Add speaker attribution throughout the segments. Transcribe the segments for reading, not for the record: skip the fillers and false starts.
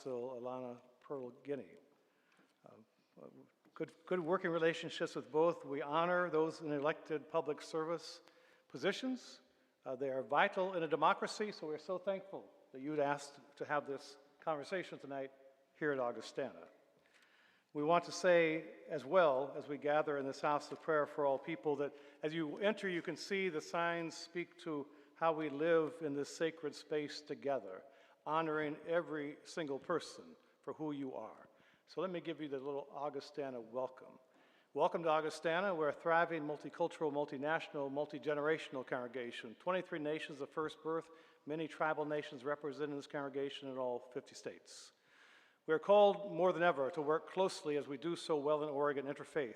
Speaker 1: Council, Elana, Pirtle-Guine. Good working relationships with both. We honor those in elected public service positions. They are vital in a democracy, so we're so thankful that you'd asked to have this conversation tonight here at Augustana. We want to say as well, as we gather in this house of prayer for all people, that as you enter, you can see the signs speak to how we live in this sacred space together, honoring every single person for who you are. So let me give you the little Augustana welcome. Welcome to Augustana. We're a thriving, multicultural, multinational, multi-generational congregation. 23 nations of first birth, many tribal nations represented in this congregation in all 50 states. We are called more than ever to work closely, as we do so well in Oregon, interfaith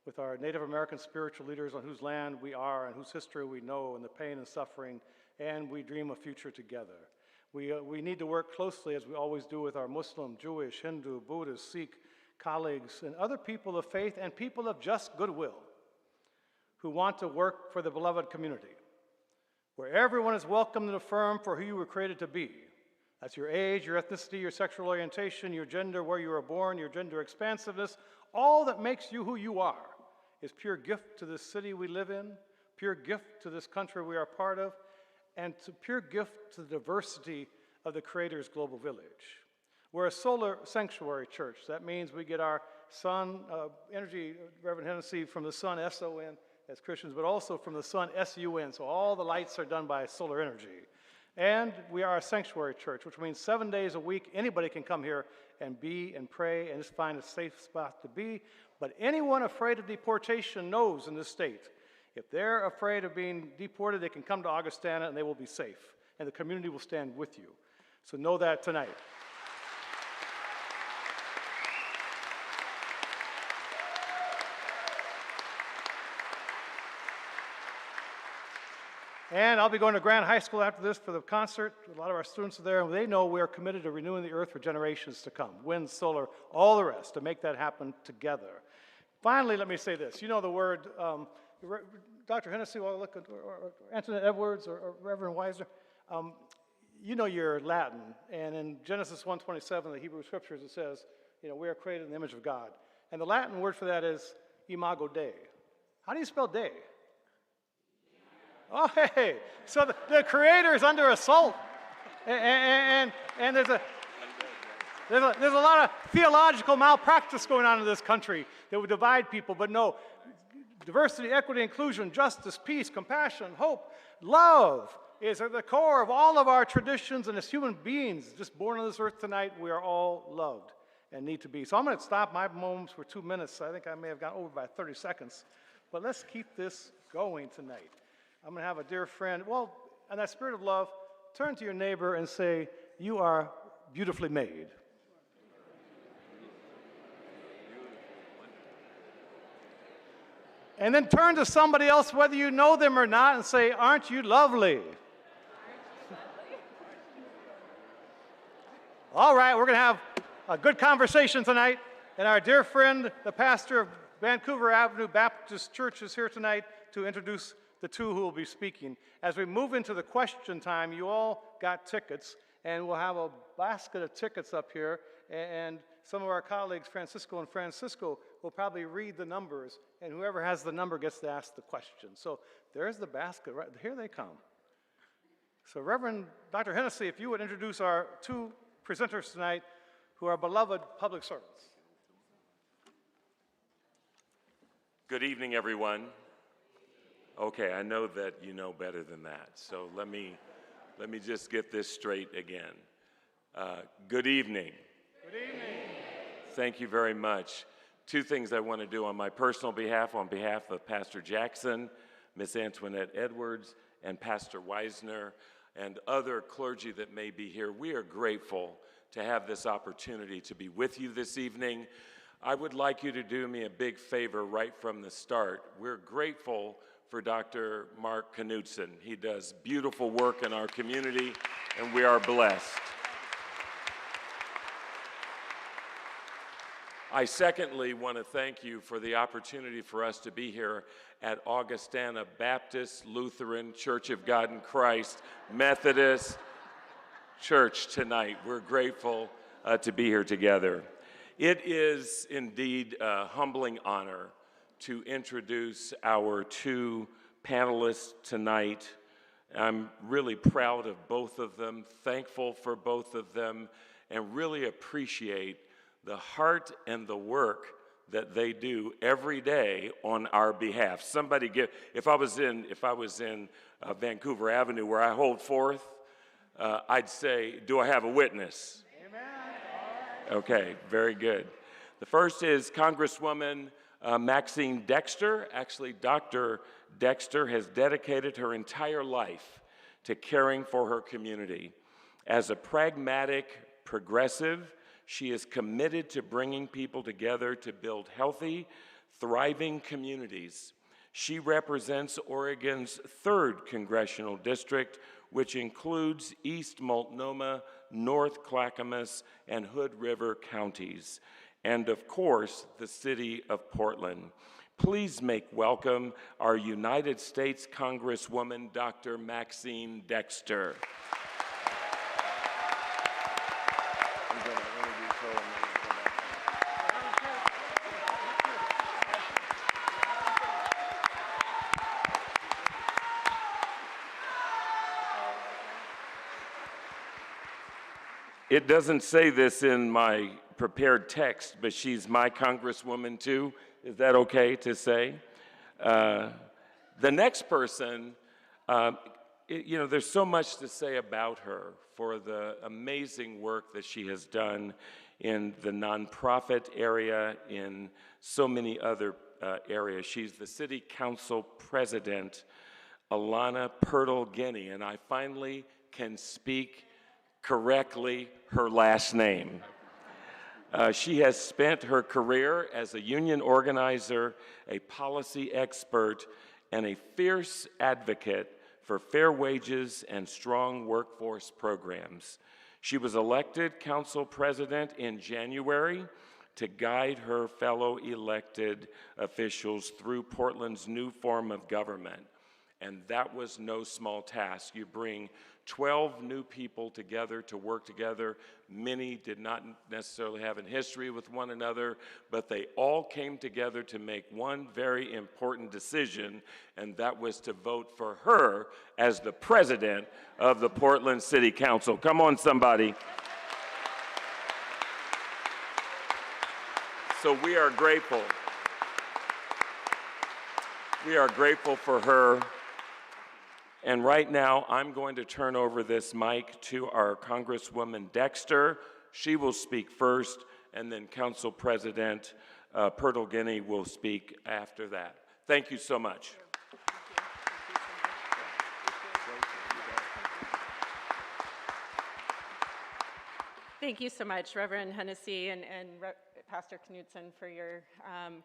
Speaker 1: with our Native American spiritual leaders on whose land we are and whose history we know, and the pain and suffering, and we dream a future together. We need to work closely, as we always do, with our Muslim, Jewish, Hindu, Buddhist, Sikh colleagues, and other people of faith and people of just goodwill who want to work for the beloved community, where everyone is welcomed and affirmed for who you were created to be. That's your age, your ethnicity, your sexual orientation, your gender, where you were born, your gender expansiveness. All that makes you who you are is pure gift to this city we live in, pure gift to this country we are part of, and to pure gift to the diversity of the Creator's global village. We're a solar sanctuary church. That means we get our sun energy, Reverend Hennessy, from the sun, S-O-N, as Christians, but also from the sun, S-U-N. So all the lights are done by solar energy. And we are a sanctuary church, which means 7 days a week, anybody can come here and be and pray and just find a safe spot to be. But anyone afraid of deportation knows in this state, if they're afraid of being deported, they can come to Augustana and they will be safe. And the community will stand with you. So know that tonight. And I'll be going to Grand High School after this for the concert. A lot of our students are there, and they know we are committed to renewing the earth for generations to come. Wind, solar, all the rest, to make that happen together. Finally, let me say this. You know the word, Dr. Hennessy, or Antoinette Edwards, or Reverend Weiser, you know your Latin. And in Genesis 1:27, the Hebrew Scriptures, it says, you know, we are created in the image of God. And the Latin word for that is imago Dei. How do you spell Dei? Oh, hey, so the Creator is under assault, and there's a lot of theological malpractice going on in this country that would divide people, but no, diversity, equity, inclusion, justice, peace, compassion, hope, love is at the core of all of our traditions, and as human beings just born on this earth tonight, we are all loved and need to be. So I'm going to stop my moments for 2 minutes. I think I may have gone over by 30 seconds, but let's keep this going tonight. I'm going to have a dear friend, well, in that spirit of love, turn to your neighbor and say, you are beautifully made. And then turn to somebody else, whether you know them or not, and say, aren't you lovely? All right, we're going to have a good conversation tonight. And our dear friend, the pastor of Vancouver Avenue Baptist Church, is here tonight to introduce the two who will be speaking. As we move into the question time, you all got tickets, and we'll have a basket of tickets up here, and some of our colleagues, Francisco and Francisco, will probably read the numbers, and whoever has the number gets to ask the question. So there's the basket, right here they come. So Reverend Dr. Hennessy, if you would introduce our two presenters tonight who are beloved public servants.
Speaker 2: Good evening, everyone. Okay, I know that you know better than that, so let me just get this straight again. Good evening.
Speaker 1: Good evening.
Speaker 2: Thank you very much. Two things I want to do on my personal behalf, on behalf of Pastor Jackson, Miss Antoinette Edwards, and Pastor Weisner, and other clergy that may be here. We are grateful to have this opportunity to be with you this evening. I would like you to do me a big favor right from the start. We're grateful for Dr. Mark Knudsen. He does beautiful work in our community, and we are blessed. I secondly want to thank you for the opportunity for us to be here at Augustana Baptist Lutheran Church of God in Christ Methodist Church tonight. We're grateful to be here together. It is indeed a humbling honor to introduce our two panelists tonight. I'm really proud of both of them, thankful for both of them, and really appreciate the heart and the work that they do every day on our behalf. Somebody give, if I was in Vancouver Avenue where I hold forth, I'd say, do I have a witness? Amen. Okay, very good. The first is Congresswoman Maxine Dexter. Actually, Dr. Dexter has dedicated her entire life to caring for her community. As a pragmatic progressive, she is committed to bringing people together to build healthy, thriving communities. She represents Oregon's 3rd congressional district, which includes East Multnomah, North Clackamas, and Hood River counties, and of course, the city of Portland. Please make welcome our United States Congresswoman, Dr. Maxine Dexter. It doesn't say this in my prepared text, but she's my Congresswoman too. Is that okay to say? The next person, there's so much to say about her for the amazing work that she has done in the nonprofit area, in so many other areas. She's the City Council President, Elana Pirtle-Guine, and I finally can speak correctly her last name. She has spent her career as a union organizer, a policy expert, and a fierce advocate for fair wages and strong workforce programs. She was elected council president in January to guide her fellow elected officials through Portland's new form of government. And that was no small task. You bring 12 new people together to work together. Many did not necessarily have a history with one another, but they all came together to make one very important decision, and that was to vote for her as the president of the Portland City Council. Come on, somebody. So we are grateful. We are grateful for her. And right now, I'm going to turn over this mic to our Congresswoman Dexter. She will speak first, and then Council President Pirtle-Guine will speak after that. Thank you so much.
Speaker 3: Thank you so much, Reverend Hennessy and Pastor Knudsen, for your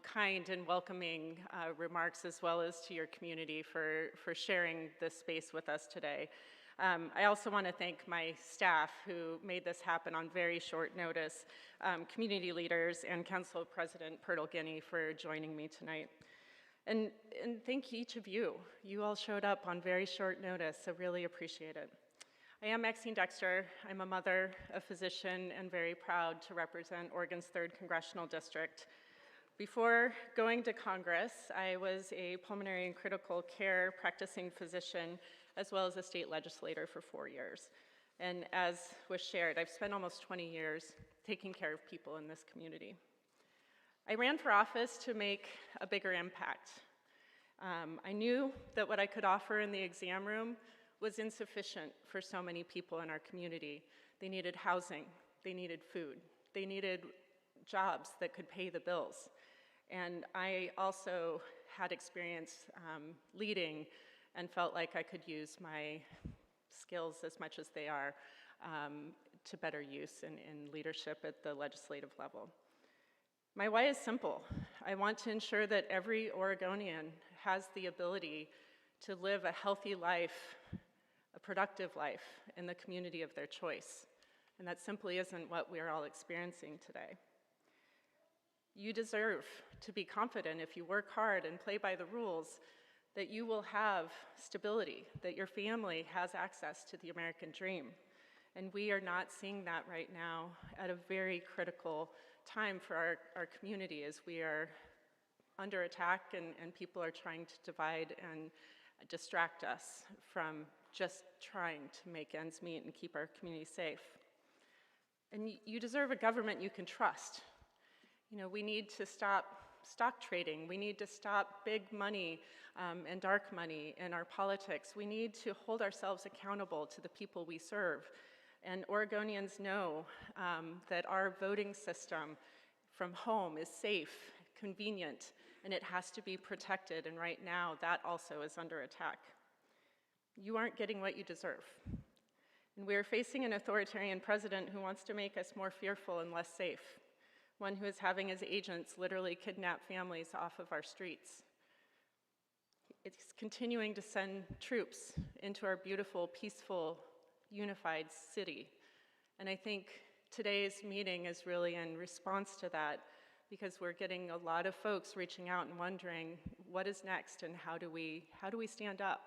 Speaker 3: kind and welcoming remarks, as well as to your community for sharing this space with us today. I also want to thank my staff who made this happen on very short notice, community leaders and Council President Pirtle-Guine for joining me tonight. And thank each of you. You all showed up on very short notice, so really appreciate it. I am Maxine Dexter. I'm a mother, a physician, and very proud to represent Oregon's 3rd Congressional District. Before going to Congress, I was a pulmonary and critical care practicing physician, as well as a state legislator for 4 years. And as was shared, I've spent almost 20 years taking care of people in this community. I ran for office to make a bigger impact. I knew that what I could offer in the exam room was insufficient for so many people in our community. They needed housing, they needed food, they needed jobs that could pay the bills. And I also had experience leading and felt like I could use my skills, as much as they are, to better use in leadership at the legislative level. My why is simple. I want to ensure that every Oregonian has the ability to live a healthy life, a productive life in the community of their choice. And that simply isn't what we're all experiencing today. You deserve to be confident, if you work hard and play by the rules, that you will have stability, that your family has access to the American dream, And we are not seeing that right now at a very critical time for our community as we are under attack and people are trying to divide and distract us from just trying to make ends meet and keep our community safe. And you deserve a government you can trust. You know, we need to stop stock trading. We need to stop big money and dark money in our politics. We need to hold ourselves accountable to the people we serve. And Oregonians know that our voting system from home is safe, convenient, and it has to be protected. And right now, that also is under attack. You aren't getting what you deserve. And we are facing an authoritarian president who wants to make us more fearful and less safe, one who is having his agents literally kidnap families off of our streets. It's continuing to send troops into our beautiful, peaceful, unified city. And I think today's meeting is really in response to that, because we're getting a lot of folks reaching out and wondering what is next and how do we stand up?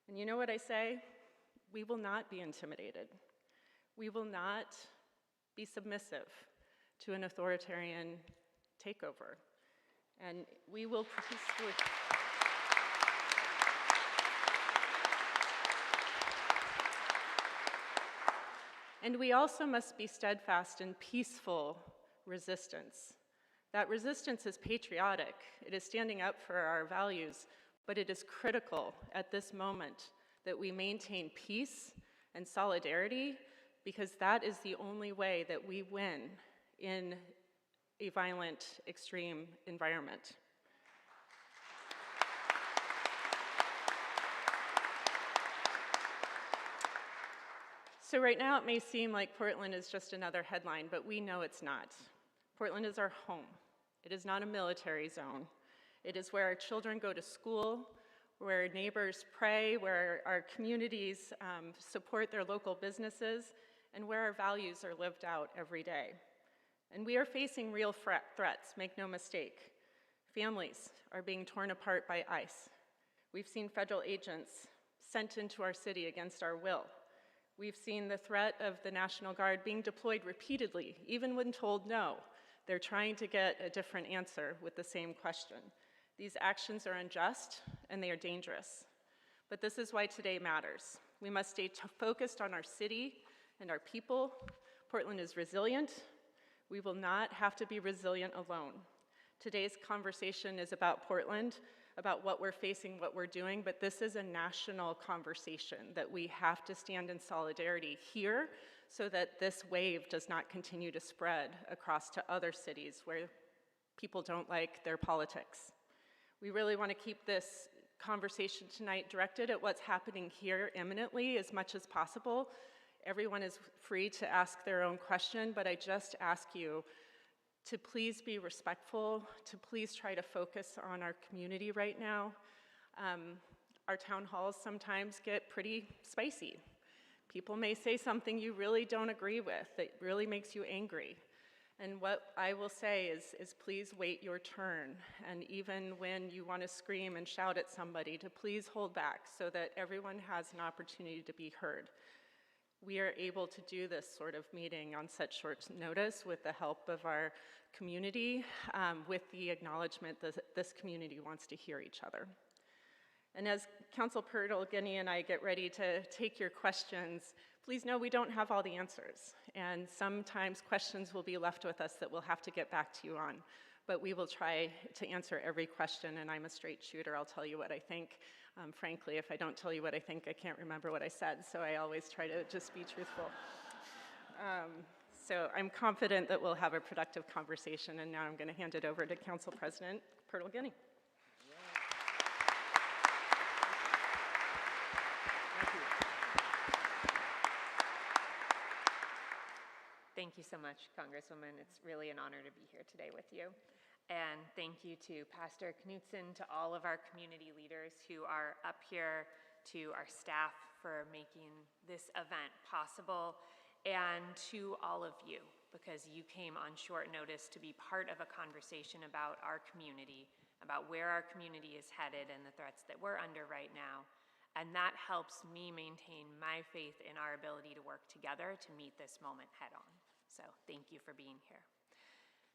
Speaker 3: And you know what I say? We will not be intimidated. We will not be submissive to an authoritarian takeover. And we will peacefully. And we also must be steadfast in peaceful resistance. That resistance is patriotic. It is standing up for our values, but it is critical at this moment that we maintain peace and solidarity, because that is the only way that we win in a violent, extreme environment. So right now it may seem like Portland is just another headline, but we know it's not. Portland is our home. It is not a military zone. It is where our children go to school, where neighbors pray, where our communities support their local businesses, and where our values are lived out every day. And we are facing real threats, make no mistake. Families are being torn apart by ICE. We've seen federal agents sent into our city against our will. We've seen the threat of the National Guard being deployed repeatedly, even when told no. They're trying to get a different answer with the same question. These actions are unjust and they are dangerous. But this is why today matters. We must stay focused on our city and our people. Portland is resilient. We will not have to be resilient alone. Today's conversation is about Portland, about what we're facing, what we're doing, but this is a national conversation that we have to stand in solidarity here so that this wave does not continue to spread across to other cities where people don't like their politics. We really want to keep this conversation tonight directed at what's happening here imminently as much as possible. Everyone is free to ask their own question, but I just ask you to please be respectful, to please try to focus on our community right now. Our town halls sometimes get pretty spicy. People may say something you really don't agree with that really makes you angry. And what I will say is please wait your turn. And even when you want to scream and shout at somebody, to please hold back so that everyone has an opportunity to be heard. We are able to do this sort of meeting on such short notice with the help of our community, with the acknowledgement that this community wants to hear each other. And as Council Pirtle-Guine and I get ready to take your questions, please know we don't have all the answers. And sometimes questions will be left with us that we'll have to get back to you on. But we will try to answer every question, and I'm a straight shooter. I'll tell you what I think. Frankly, if I don't tell you what I think, I can't remember what I said, so I always try to just be truthful. So I'm confident that we'll have a productive conversation, and now I'm going to hand it over to Council President Pirtle-Guine.
Speaker 4: Thank you so much, Congresswoman. It's really an honor to be here today with you. And thank you to Pastor Knudsen, to all of our community leaders who are up here, to our staff for making this event possible, and to all of you, because you came on short notice to be part of a conversation about our community, about where our community is headed and the threats that we're under right now. And that helps me maintain my faith in our ability to work together to meet this moment head on. So thank you for being here.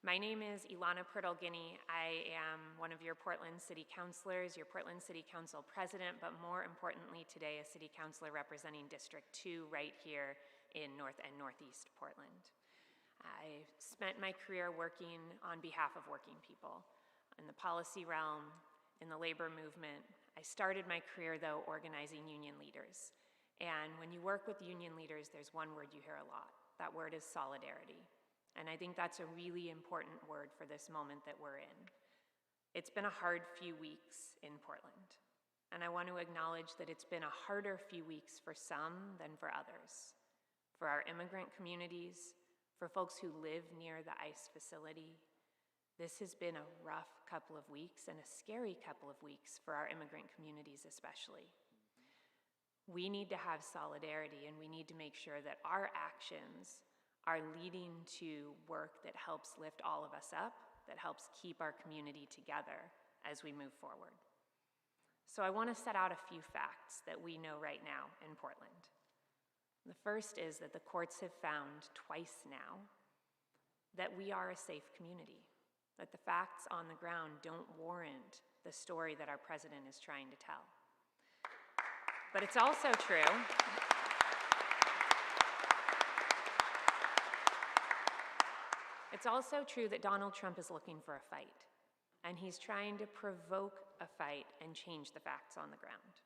Speaker 4: My name is Elana Pirtle-Guine. I am one of your Portland City Councilors, your Portland City Council President, but more importantly today, a City Councilor representing District 2 right here in North and Northeast Portland. I spent my career working on behalf of working people in the policy realm, in the labor movement. I started my career, though, organizing union leaders. And when you work with union leaders, there's one word you hear a lot. That word is solidarity. And I think that's a really important word for this moment that we're in. It's been a hard few weeks in Portland. And I want to acknowledge that it's been a harder few weeks for some than for others. For our immigrant communities, for folks who live near the ICE facility, this has been a rough couple of weeks and a scary couple of weeks for our immigrant communities especially. We need to have solidarity, and we need to make sure that our actions are leading to work that helps lift all of us up, that helps keep our community together as we move forward. So I want to set out a few facts that we know right now in Portland. The first is that the courts have found twice now that we are a safe community, that the facts on the ground don't warrant the story that our president is trying to tell. But it's also true that Donald Trump is looking for a fight, and he's trying to provoke a fight and change the facts on the ground.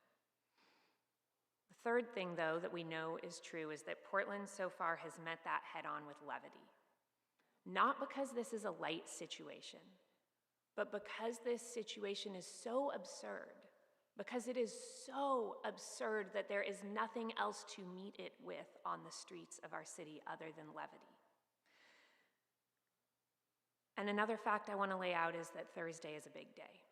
Speaker 4: The third thing, though, that we know is true is that Portland so far has met that head-on with levity. Not because this is a light situation, but because this situation is so absurd, because it is so absurd that there is nothing else to meet it with on the streets of our city other than levity. And another fact I want to lay out is that Thursday is a big day.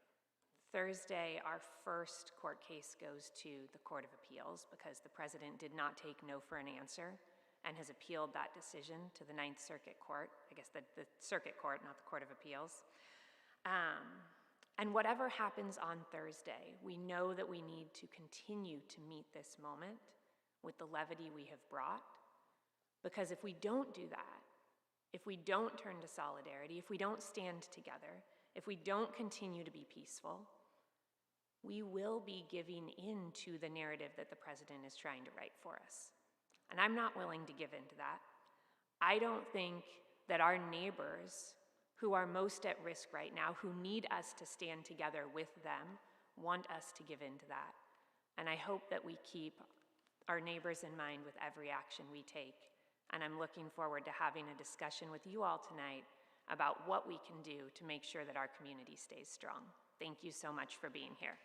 Speaker 4: Thursday, our first court case goes to the Court of Appeals because the president did not take no for an answer and has appealed that decision to the Ninth Circuit Court, I guess the Circuit Court, not the Court of Appeals. And whatever happens on Thursday, we know that we need to continue to meet this moment with the levity we have brought, because if we don't do that, if we don't turn to solidarity, if we don't stand together, if we don't continue to be peaceful, we will be giving in to the narrative that the president is trying to write for us. And I'm not willing to give in to that. I don't think that our neighbors who are most at risk right now, who need us to stand together with them, want us to give in to that. And I hope that we keep our neighbors in mind with every action we take. And I'm looking forward to having a discussion with you all tonight about what we can do to make sure that our community stays strong. Thank you so much for being here.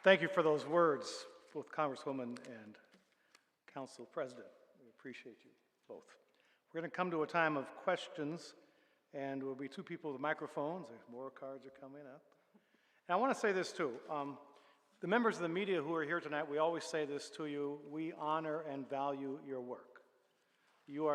Speaker 1: Thank you for those words, both Congresswoman and Council President. We appreciate you both. We're going to come to a time of questions, and there will be two people with microphones. More cards are coming up. And I want to say this too. The members of the media who are here tonight, we always say this to you: we honor and value your work. You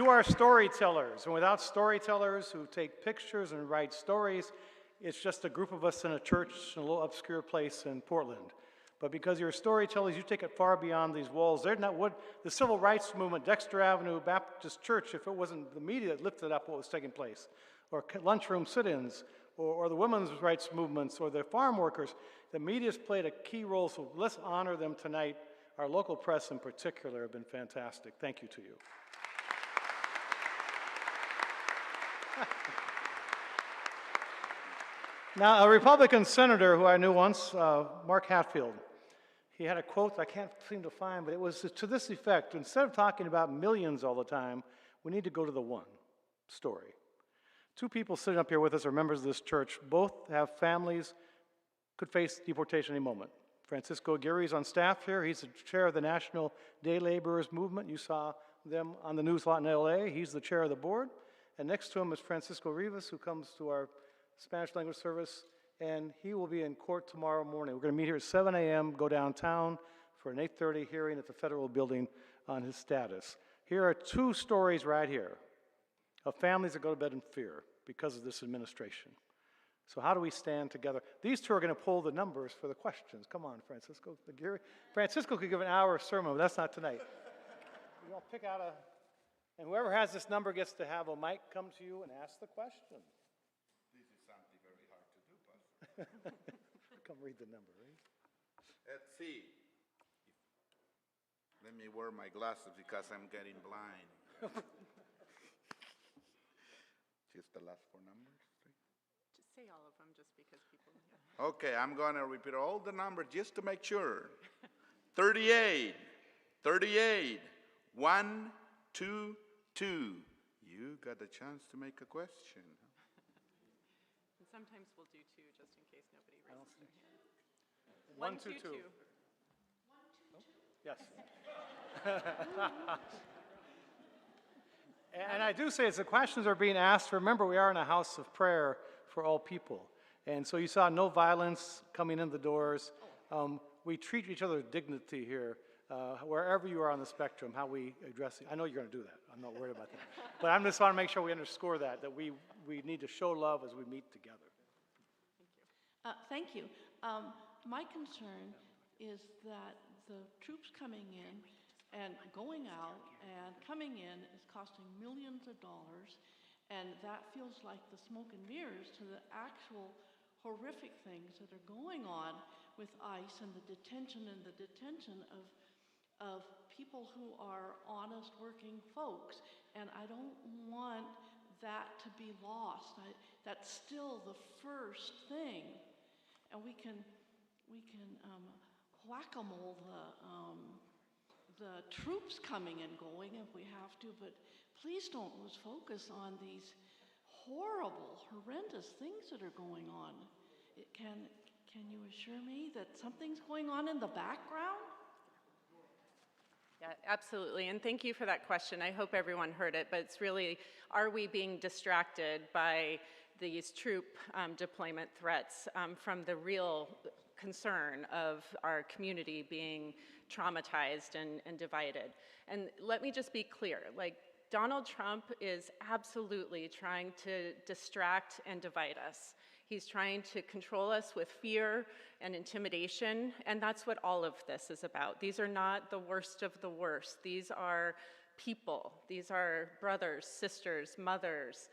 Speaker 1: are storytellers, and without storytellers who take pictures and write stories, it's just a group of us in a church in a little obscure place in Portland. But because you're storytellers, you take it far beyond these walls. They're not what the civil rights movement, Dexter Avenue Baptist Church, if it wasn't the media that lifted up what was taking place, or lunchroom sit-ins, or the women's rights movements, or the farm workers, the media's played a key role, so let's honor them tonight. Our local press in particular have been fantastic. Thank you to you. Now, a Republican senator who I knew once, Mark Hatfield, he had a quote I can't seem to find, but it was to this effect: instead of talking about millions all the time, we need to go to the one story. Two people sitting up here with us are members of this church. Both have families, could face deportation any moment. Francisco Aguirre's on staff here. He's the chair of the National Day Laborers Movement. You saw them on the news lot in LA. He's the chair of the board. And next to him is Francisco Rivas, who comes to our Spanish language service, and he will be in court tomorrow morning. We're going to meet here at 7 a.m., go downtown for an 8:30 hearing at the federal building on his status. Here are two stories right here of families that go to bed in fear because of this administration. So how do we stand together? These two are going to pull the numbers for the questions. Come on, Francisco. Francisco could give an hour of sermon, but that's not tonight. You're going to pick out and whoever has this number gets to have a mic come to you and ask the question.
Speaker 5: This is something very hard to do, Pastor.
Speaker 1: Come read the number, right?
Speaker 5: Let's see. Let me wear my glasses because I'm getting blind. Just the last four numbers?
Speaker 3: Just say all of them just because people.
Speaker 5: Okay, I'm going to repeat all the numbers just to make sure. 38, 1, 2, 2. You got a chance to make a question.
Speaker 3: And sometimes we'll do two just in case nobody raises their hand.
Speaker 1: 1, 2, 2.
Speaker 3: 2.
Speaker 1: Yes. And I do say, as the questions are being asked, remember we are in a house of prayer for all people. And so you saw no violence coming in the doors. We treat each other with dignity here, wherever you are on the spectrum, how we address it. I know you're going to do that. I'm not worried about that. But I just want to make sure we underscore that we need to show love as we meet together.
Speaker 6: Thank you. My concern is that the troops coming in and going out and coming in is costing millions of dollars, and that feels like the smoke and mirrors to the actual horrific things that are going on with ICE and the detention of people who are honest working folks. And I don't want that to be lost. That's still the first thing. And we can whack-a-mole the troops coming and going if we have to, but please don't lose focus on these horrible, horrendous things that are going on. Can you assure me that something's going on in the background?
Speaker 3: Yeah, absolutely. And thank you for that question. I hope everyone heard it, but it's really, are we being distracted by these troop deployment threats from the real concern of our community being traumatized and divided? And let me just be clear, like, Donald Trump is absolutely trying to distract and divide us. He's trying to control us with fear and intimidation, and that's what all of this is about. These are not the worst of the worst. These are people. These are brothers, sisters, mothers,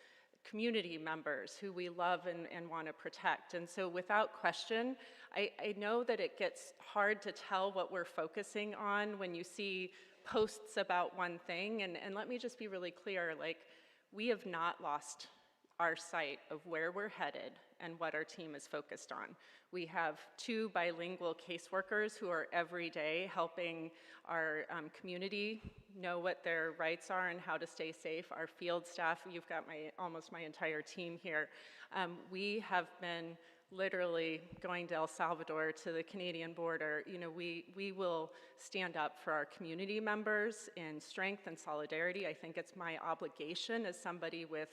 Speaker 3: community members who we love and want to protect. And so without question, I know that it gets hard to tell what we're focusing on when you see posts about one thing. And let me just be really clear, like, we have not lost our sight of where we're headed and what our team is focused on. We have 2 bilingual caseworkers who are every day helping our community know what their rights are and how to stay safe. Our field staff, you've got almost my entire team here. We have been literally going to El Salvador, to the Canadian border. You know, we will stand up for our community members in strength and solidarity. I think it's my obligation as somebody with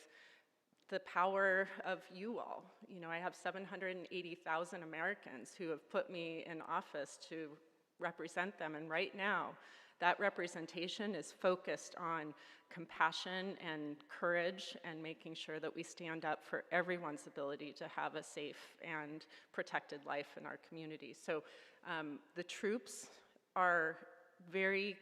Speaker 3: the power of you all. You know, I have 780,000 Americans who have put me in office to represent them, and right now, that representation is focused on compassion and courage and making sure that we stand up for everyone's ability to have a safe and protected life in our community. So the troops are very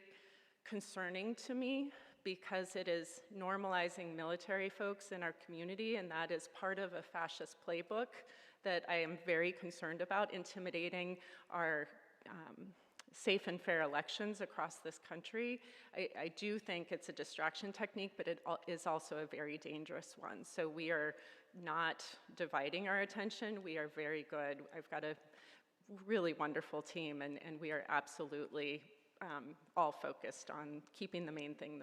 Speaker 3: concerning to me because it is normalizing military folks in our community, and that is part of a fascist playbook that I am very concerned about, intimidating our safe and fair elections across this country. I do think it's a distraction technique, but it is also a very dangerous one. So we are not dividing our attention. We are very good. I've got a really wonderful team, and we are absolutely all focused on keeping the main thing,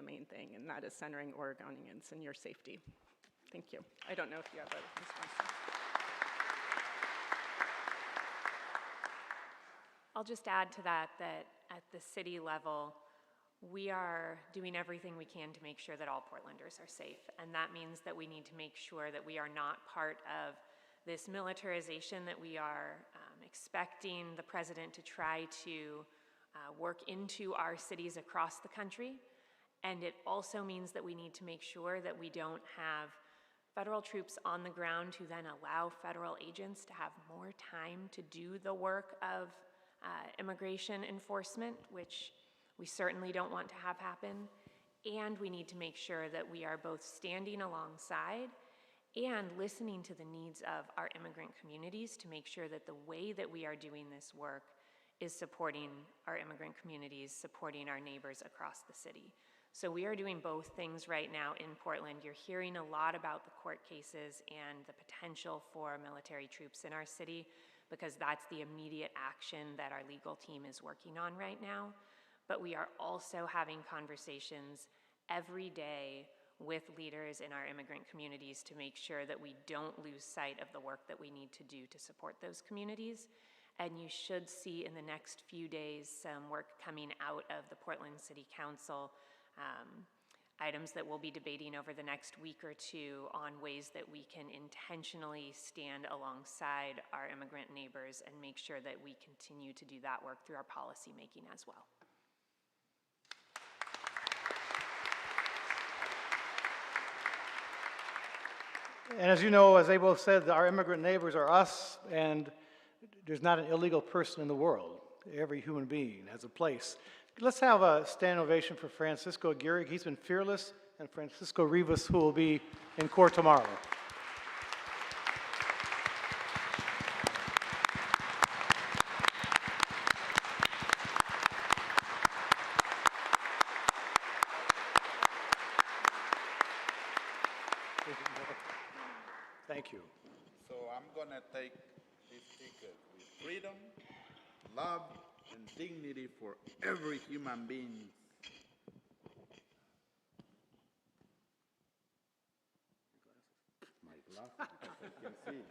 Speaker 3: and that is centering Oregonians and your safety. Thank you. I don't know if you have a response.
Speaker 4: I'll just add to that at the city level, we are doing everything we can to make sure that all Portlanders are safe. And that means that we need to make sure that we are not part of this militarization that we are expecting the president to try to work into our cities across the country. And it also means that we need to make sure that we don't have federal troops on the ground who then allow federal agents to have more time to do the work of immigration enforcement, which we certainly don't want to have happen. And we need to make sure that we are both standing alongside and listening to the needs of our immigrant communities to make sure that the way that we are doing this work is supporting our immigrant communities, supporting our neighbors across the city. So we are doing both things right now in Portland. You're hearing a lot about the court cases and the potential for military troops in our city, because that's the immediate action that our legal team is working on right now. But we are also having conversations every day with leaders in our immigrant communities to make sure that we don't lose sight of the work that we need to do to support those communities. And you should see in the next few days some work coming out of the Portland City Council, items that we'll be debating over the next week or two on ways that we can intentionally stand alongside our immigrant neighbors and make sure that we continue to do that work through our policy making as well.
Speaker 1: And as you know, as they both said, our immigrant neighbors are us, and there's not an illegal person in the world. Every human being has a place. Let's have a stand ovation for Francisco Aguirre. He's been fearless, and Francisco Rivas, who will be in court tomorrow. Thank you.
Speaker 5: So I'm gonna take this ticket with freedom, love, and dignity for every human being. My glasses, because I can see.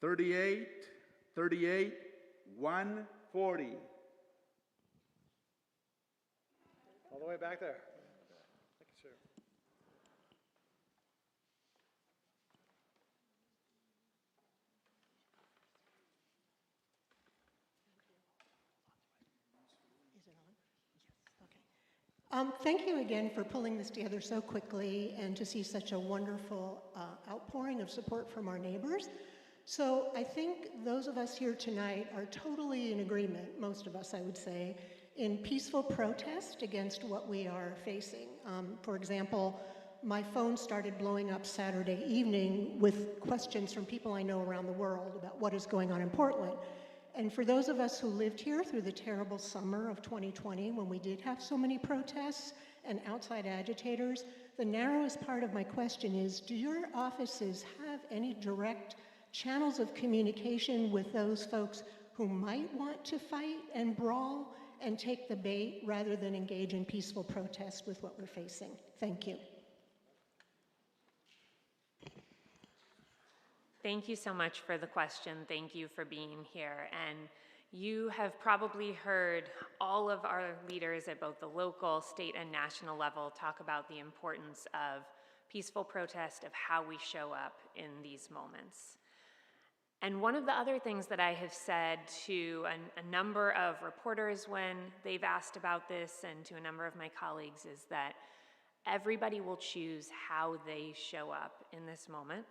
Speaker 5: 38, 140.
Speaker 1: All the way back there. Thank you, sir.
Speaker 7: Is it on? Yes. Okay. Thank you again for pulling this together so quickly and to see such a wonderful outpouring of support from our neighbors. So I think those of us here tonight are totally in agreement, most of us I would say, in peaceful protest against what we are facing. For example, my phone started blowing up Saturday evening with questions from people I know around the world about what is going on in Portland. And for those of us who lived here through the terrible summer of 2020, when we did have so many protests and outside agitators, the narrowest part of my question is, do your offices have any direct channels of communication with those folks who might want to fight and brawl and take the bait rather than engage in peaceful protest with what we're facing? Thank you.
Speaker 4: Thank you so much for the question. Thank you for being here. And you have probably heard all of our leaders at both the local, state, and national level talk about the importance of peaceful protest, of how we show up in these moments. And one of the other things that I have said to a number of reporters when they've asked about this, and to a number of my colleagues, is that everybody will choose how they show up in this moment.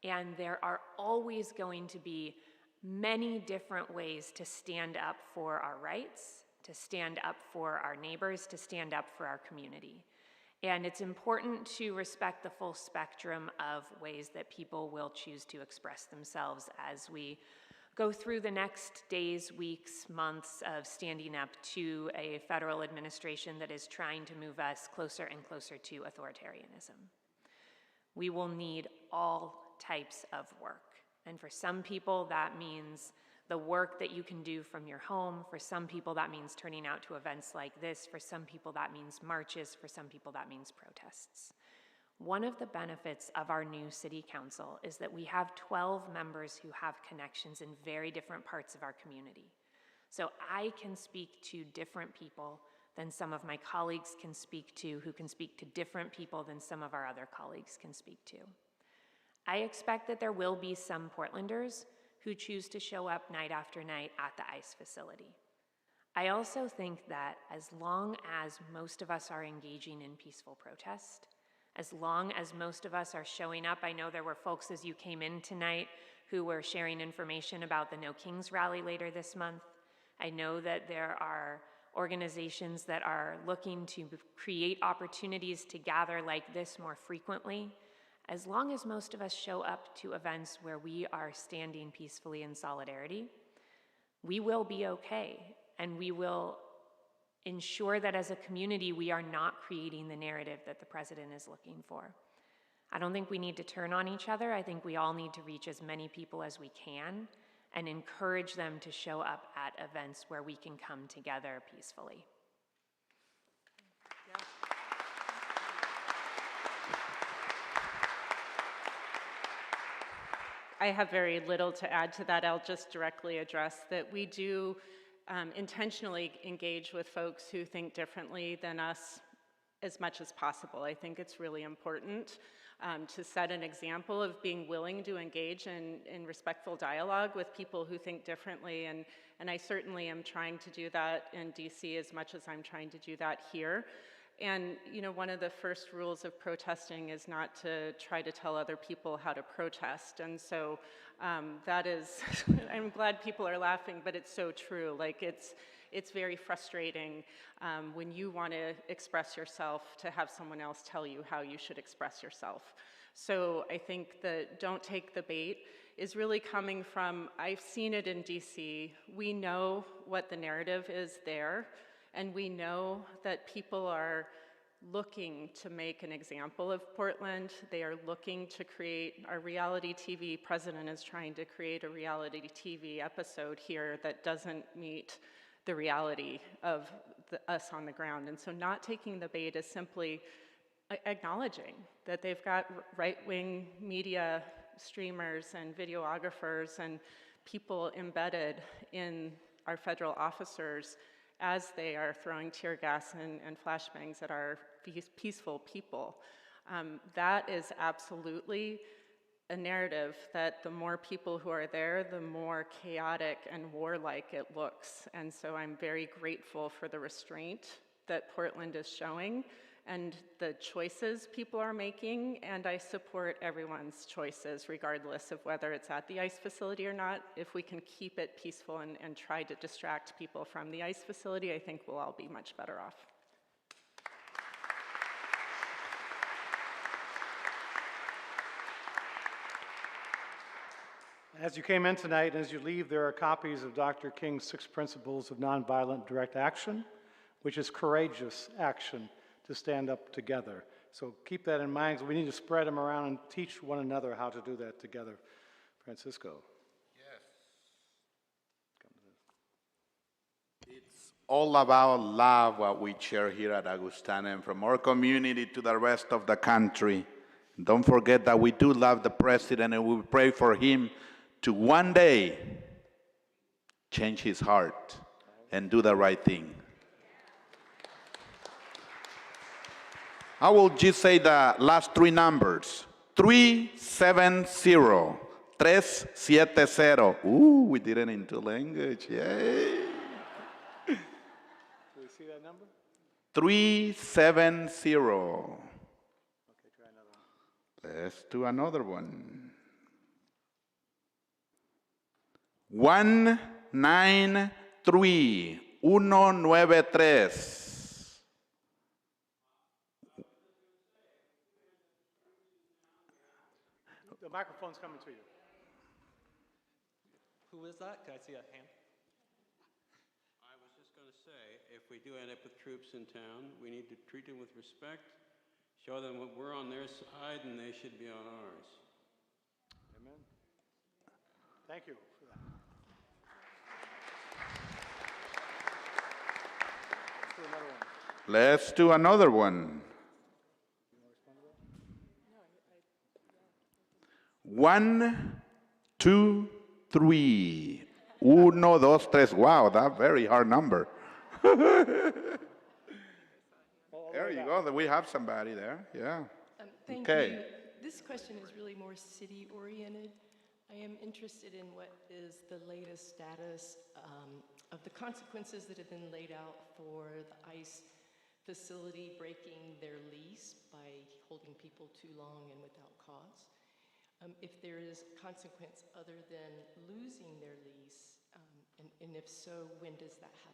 Speaker 4: And there are always going to be many different ways to stand up for our rights, to stand up for our neighbors, to stand up for our community. And it's important to respect the full spectrum of ways that people will choose to express themselves as we go through the next days, weeks, months of standing up to a federal administration that is trying to move us closer and closer to authoritarianism. We will need all types of work. And for some people, that means the work that you can do from your home. For some people, that means turning out to events like this. For some people, that means marches. For some people, that means protests. One of the benefits of our new city council is that we have 12 members who have connections in very different parts of our community. So I can speak to different people than some of my colleagues can speak to, who can speak to different people than some of our other colleagues can speak to. I expect that there will be some Portlanders who choose to show up night after night at the ICE facility. I also think that as long as most of us are engaging in peaceful protest, as long as most of us are showing up, I know there were folks as you came in tonight who were sharing information about the No Kings rally later this month. I know that there are organizations that are looking to create opportunities to gather like this more frequently. As long as most of us show up to events where we are standing peacefully in solidarity, we will be okay, and we will ensure that as a community we are not creating the narrative that the president is looking for. I don't think we need to turn on each other. I think we all need to reach as many people as we can and encourage them to show up at events where we can come together peacefully.
Speaker 3: I have very little to add to that. I'll just directly address that we do intentionally engage with folks who think differently than us as much as possible. I think it's really important to set an example of being willing to engage in respectful dialogue with people who think differently, and I certainly am trying to do that in DC as much as I'm trying to do that here. And you know, one of the first rules of protesting is not to try to tell other people how to protest, and so that is, I'm glad people are laughing, but it's so true. Like it's very frustrating when you want to express yourself to have someone else tell you how you should express yourself. So I think that don't take the bait is really coming from, I've seen it in DC. We know what the narrative is there, and we know that people are looking to make an example of Portland. They are looking to create our reality TV. President is trying to create a reality TV episode here that doesn't meet the reality of us on the ground. And so not taking the bait is simply acknowledging that they've got right-wing media streamers and videographers and people embedded in our federal officers as they are throwing tear gas and flashbangs at our peaceful people. That is absolutely a narrative that the more people who are there, the more chaotic and warlike it looks. And so I'm very grateful for the restraint that Portland is showing and the choices people are making, and I support everyone's choices, regardless of whether it's at the ICE facility or not. If we can keep it peaceful and try to distract people from the ICE facility, I think we'll all be much better off.
Speaker 1: As you came in tonight, and as you leave, there are copies of Dr. King's 6 Principles of Nonviolent Direct Action, which is courageous action to stand up together. So keep that in mind. We need to spread them around and teach one another how to do that together. Francisco.
Speaker 5: Yes. It's all about love, what we share here at Augustana, and from our community to the rest of the country. Don't forget that we do love the president, and we pray for him to one day change his heart and do the right thing. I will just say the last 3 numbers. 370. 370. Ooh, we did it in 2 languages. Yay.
Speaker 1: Do we see that number?
Speaker 5: 370.
Speaker 1: Okay, try another one.
Speaker 5: Let's do another one. 193. 193.
Speaker 1: The microphone's coming to you.
Speaker 8: Who is that? Can I see a hand? I was just going to say, if we do end up with troops in town, we need to treat them with respect, show them that we're on their side and they should be on ours.
Speaker 1: Amen. Thank you for that.
Speaker 5: Let's do another one. 1, 2, 3. 1, 2, 3. Wow, that's a very hard number. There
Speaker 1: way
Speaker 5: you
Speaker 1: back.
Speaker 5: go. We have somebody there. Yeah.
Speaker 9: Thank
Speaker 5: Okay.
Speaker 9: you. This question is really more city-oriented. I am interested in what is the latest status of the consequences that have been laid out for the ICE facility breaking their lease by holding people too long and without cause. If there is consequence other than losing their lease, and if so, when does that happen?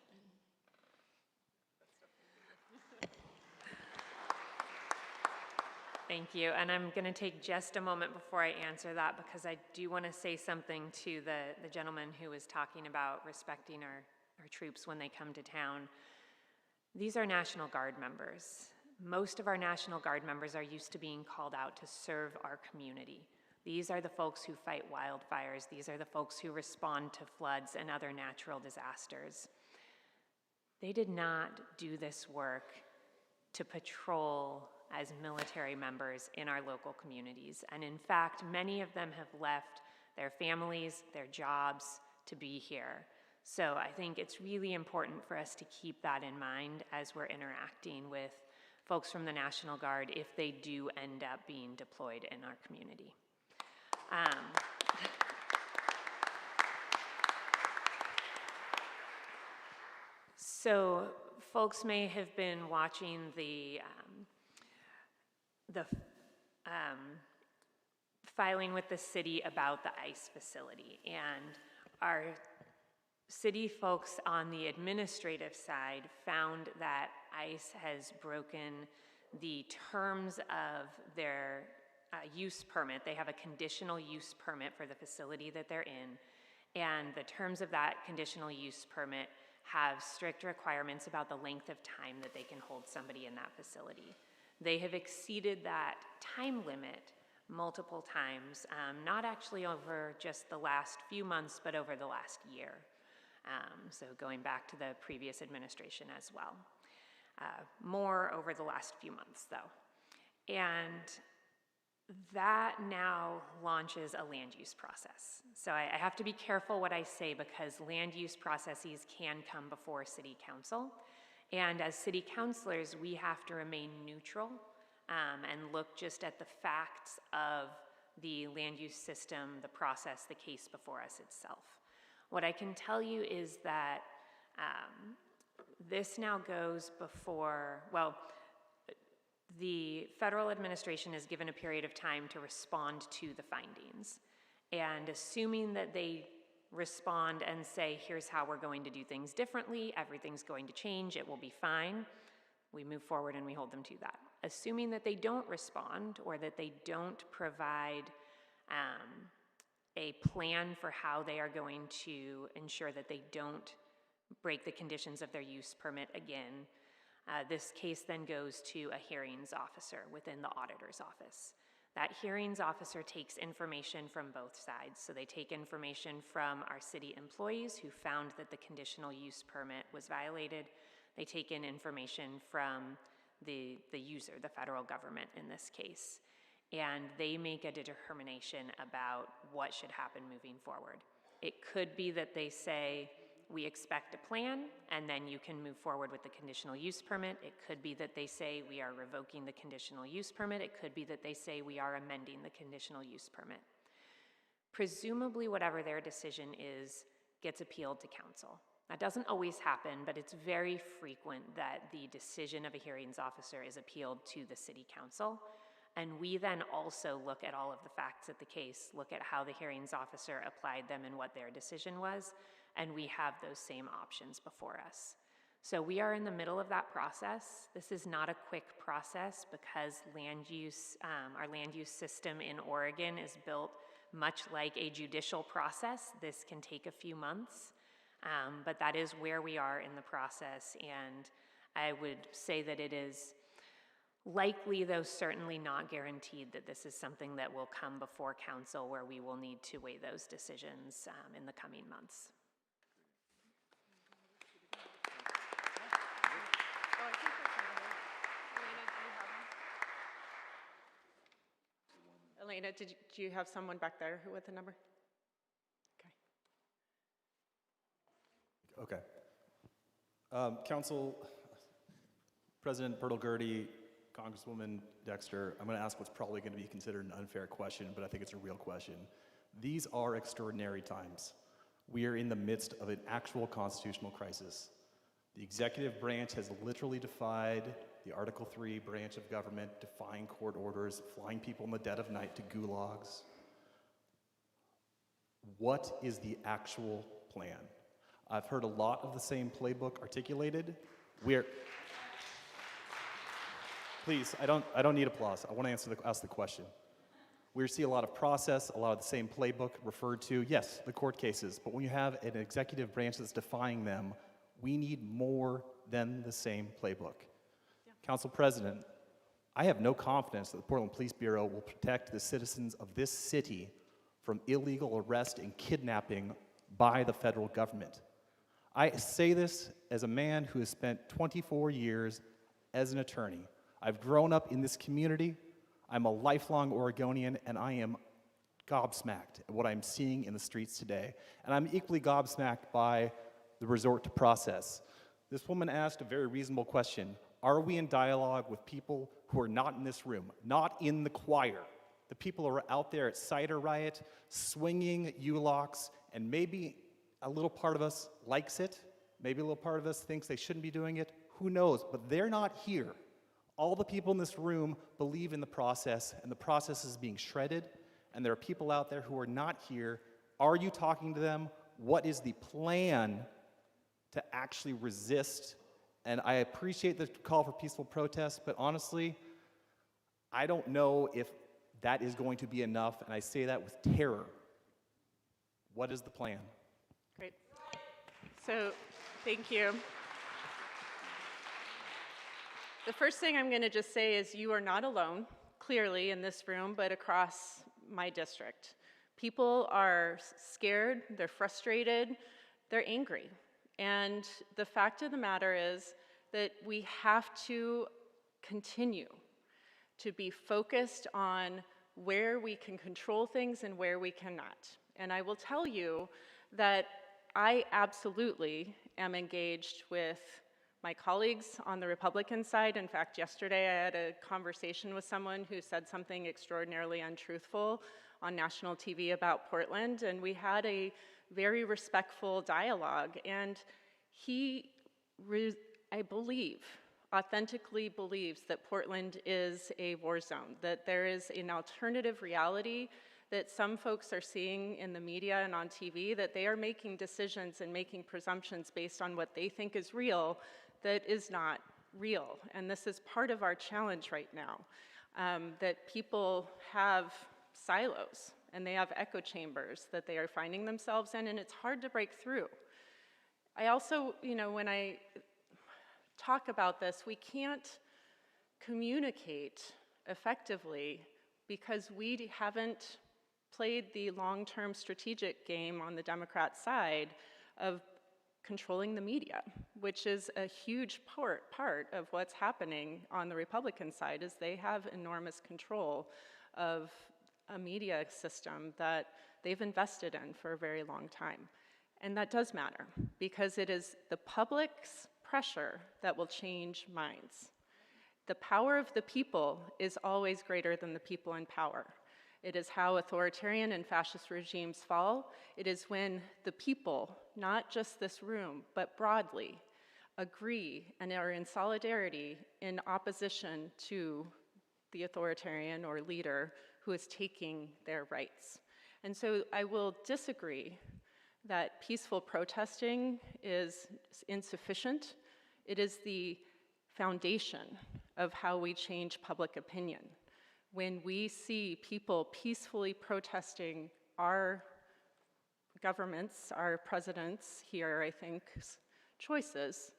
Speaker 4: Thank you, and I'm going to take just a moment before I answer that because I do want to say something to the gentleman who was talking about respecting our troops when they come to town. These are National Guard members. Most of our National Guard members are used to being called out to serve our community. These are the folks who fight wildfires. These are the folks who respond to floods and other natural disasters. They did not do this work to patrol as military members in our local communities. And in fact, many of them have left their families, their jobs to be here. So I think it's really important for us to keep that in mind as we're interacting with folks from the National Guard if they do end up being deployed in our community. So folks may have been watching the filing with the city about the ICE facility, and our city folks on the administrative side found that ICE has broken the terms of their use permit. They have a conditional use permit for the facility that they're in, and the terms of that conditional use permit have strict requirements about the length of time that they can hold somebody in that facility. They have exceeded that time limit multiple times, not actually over just the last few months, but over the last year. So going back to the previous administration as well. More over the last few months, though. And that now launches a land use process. So I have to be careful what I say because land use processes can come before city council. And as city councilors, we have to remain neutral and look just at the facts of the land use system, the process, the case before us itself. What I can tell you is that this now goes before, well, the federal administration is given a period of time to respond to the findings. And assuming that they respond and say, here's how we're going to do things differently, everything's going to change, it will be fine, we move forward and we hold them to that. Assuming that they don't respond or that they don't provide a plan for how they are going to ensure that they don't break the conditions of their use permit again, this case then goes to a hearings officer within the auditor's office. That hearings officer takes information from both sides. So they take information from our city employees who found that the conditional use permit was violated. They take in information from the user, the federal government in this case. And they make a determination about what should happen moving forward. It could be that they say, we expect a plan, and then you can move forward with the conditional use permit. It could be that they say we are revoking the conditional use permit. It could be that they say we are amending the conditional use permit. Presumably, whatever their decision is gets appealed to council. That doesn't always happen, but it's very frequent that the decision of a hearings officer is appealed to the city council. And we then also look at all of the facts of the case, look at how the hearings officer applied them and what their decision was, and we have those same options before us. So we are in the middle of that process. This is not a quick process because land use, our land use system in Oregon is built much like a judicial process. This can take a few months, but that is where we are in the process, and I would say that it is likely, though certainly not guaranteed, that this is something that will come before council where we will need to weigh those decisions in the coming months.
Speaker 3: Elena, do you have someone back there with the number? Okay.
Speaker 10: Council, President Pirtle-Guine, Congresswoman Dexter, I'm going to ask what's probably going to be considered an unfair question, but I think it's a real question. These are extraordinary times. We are in the midst of an actual constitutional crisis. The executive branch has literally defied the Article 3 branch of government, defying court orders, flying people in the dead of night to gulags. What is the actual plan? I've heard a lot of the same playbook articulated. Please, I don't need applause. I want to ask the question. We see a lot of process, a lot of the same playbook referred to. Yes, the court cases, but when you have an executive branch that's defying them, we need more than the same playbook. Yeah. Council President, I have no confidence that the Portland Police Bureau will protect the citizens of this city from illegal arrest and kidnapping by the federal government. I say this as a man who has spent 24 years as an attorney. I've grown up in this community. I'm a lifelong Oregonian, and I am gobsmacked at what I'm seeing in the streets today. And I'm equally gobsmacked by the resort to process. This woman asked a very reasonable question. Are we in dialogue with people who are not in this room, not in the choir? The people who are out there at Cider Riot, swinging U-locks, and maybe a little part of us likes it, maybe a little part of us thinks they shouldn't be doing it, who knows, but they're not here. All the people in this room believe in the process, and the process is being shredded, and there are people out there who are not here. Are you talking to them? What is the plan to actually resist? And I appreciate the call for peaceful protest, but honestly, I don't know if that is going to be enough, and I say that with terror. What is the plan?
Speaker 3: Great. So, thank you. The first thing I'm going to just say is you are not alone, clearly, in this room, but across my district. People are scared, they're frustrated, they're angry. And the fact of the matter is that we have to continue to be focused on where we can control things and where we cannot. And I will tell you that I absolutely am engaged with my colleagues on the Republican side. In fact, yesterday I had a conversation with someone who said something extraordinarily untruthful on national TV about Portland, and we had a very respectful dialogue. And he, I believe, authentically believes that Portland is a war zone, that there is an alternative reality that some folks are seeing in the media and on TV, that they are making decisions and making presumptions based on what they think is real that is not real. And this is part of our challenge right now, that people have silos and they have echo chambers that they are finding themselves in, and it's hard to break through. I also, when I talk about this, we can't communicate effectively because we haven't played the long-term strategic game on the Democrat side of controlling the media, which is a huge part of what's happening on the Republican side, is they have enormous control of a media system that they've invested in for a very long time. And that does matter, because it is the public's pressure that will change minds. The power of the people is always greater than the people in power. It is how authoritarian and fascist regimes fall. It is when the people, not just this room, but broadly, agree and are in solidarity in opposition to the authoritarian or leader who is taking their rights. And so I will disagree that peaceful protesting is insufficient. It is the foundation of how we change public opinion. When we see people peacefully protesting our governments, our presidents here, I think, choices,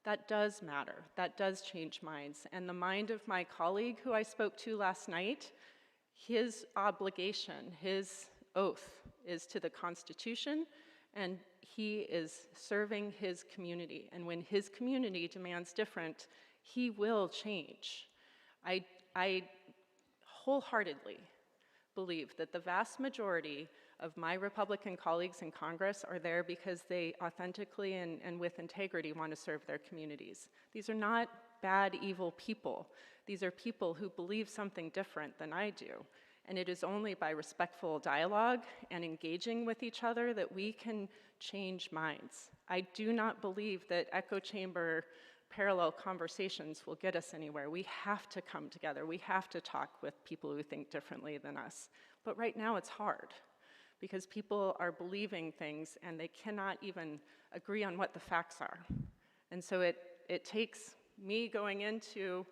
Speaker 3: that does matter. That does change minds. And the mind of my colleague who I spoke to last night, his obligation, his oath is to the Constitution, and he is serving his community. And when his community demands different, he will change. I wholeheartedly believe that the vast majority of my Republican colleagues in Congress are there because they authentically and with integrity want to serve their communities. These are not bad, evil people. These are people who believe something different than I do. And it is only by respectful dialogue and engaging with each other that we can change minds. I do not believe that echo chamber parallel conversations will get us anywhere. We have to come together. We have to talk with people who think differently than us. But right now it's hard because people are believing things and they cannot even agree on what the facts are. And so it takes me going into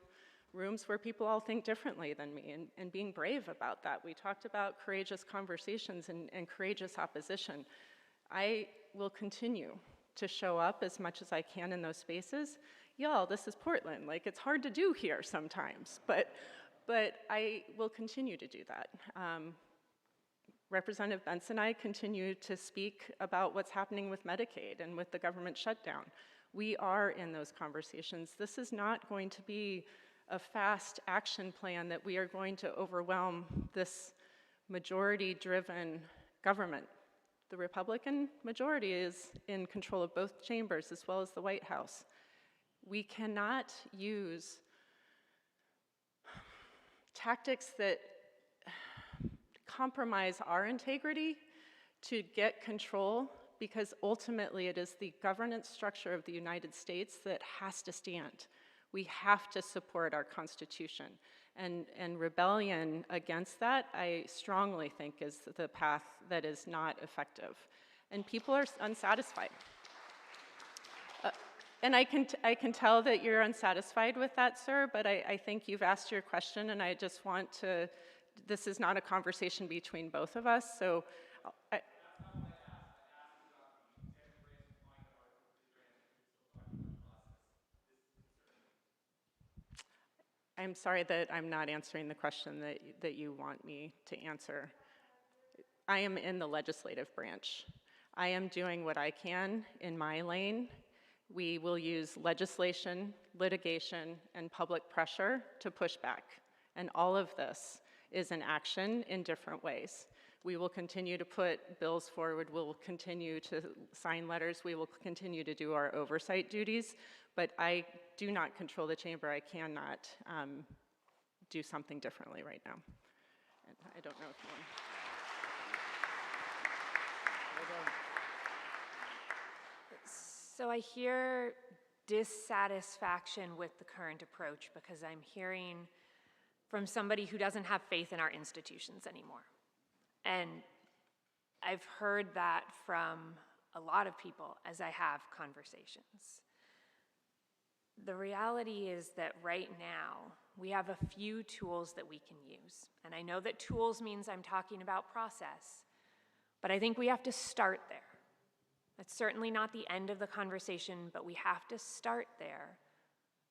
Speaker 3: rooms where people all think differently than me and being brave about that. We talked about courageous conversations and courageous opposition. I will continue to show up as much as I can in those spaces. Y'all, this is Portland. Like, it's hard to do here sometimes, but I will continue to do that. Representative Benson and I continue to speak about what's happening with Medicaid and with the government shutdown. We are in those conversations. This is not going to be a fast action plan that we are going to overwhelm this majority-driven government. The Republican majority is in control of both chambers as well as the White House. We cannot use tactics that compromise our integrity to get control, because ultimately it is the governance structure of the United States that has to stand. We have to support our Constitution. And rebellion against that, I strongly think, is the path that is not effective. And people are unsatisfied. And I can tell that you're unsatisfied with that, sir, but I think you've asked your question, and I just want to, this is not a conversation between both of us, so I'm sorry that I'm not answering the question that you want me to answer. I am in the legislative branch. I am doing what I can in my lane. We will use legislation, litigation, and public pressure to push back. And all of this is an action in different ways. We will continue to put bills forward. We'll continue to sign letters. We will continue to do our oversight duties. But I do not control the chamber. I cannot do something differently right now. And I don't know if you want.
Speaker 4: So I hear dissatisfaction with the current approach because I'm hearing from somebody who doesn't have faith in our institutions anymore. And I've heard that from a lot of people as I have conversations. The reality is that right now, we have a few tools that we can use. And I know that tools means I'm talking about process, but I think we have to start there. That's certainly not the end of the conversation, but we have to start there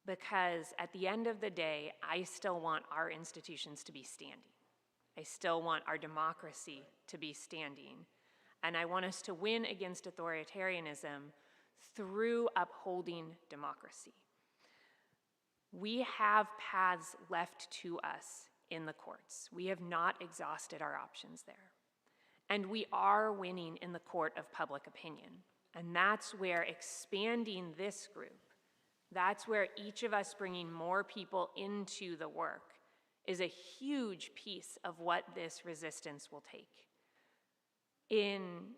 Speaker 4: because at the end of the day, I still want our institutions to be standing. I still want our democracy to be standing. And I want us to win against authoritarianism through upholding democracy. We have paths left to us in the courts. We have not exhausted our options there. And we are winning in the court of public opinion. And that's where expanding this group, that's where each of us bringing more people into the work is a huge piece of what this resistance will take. In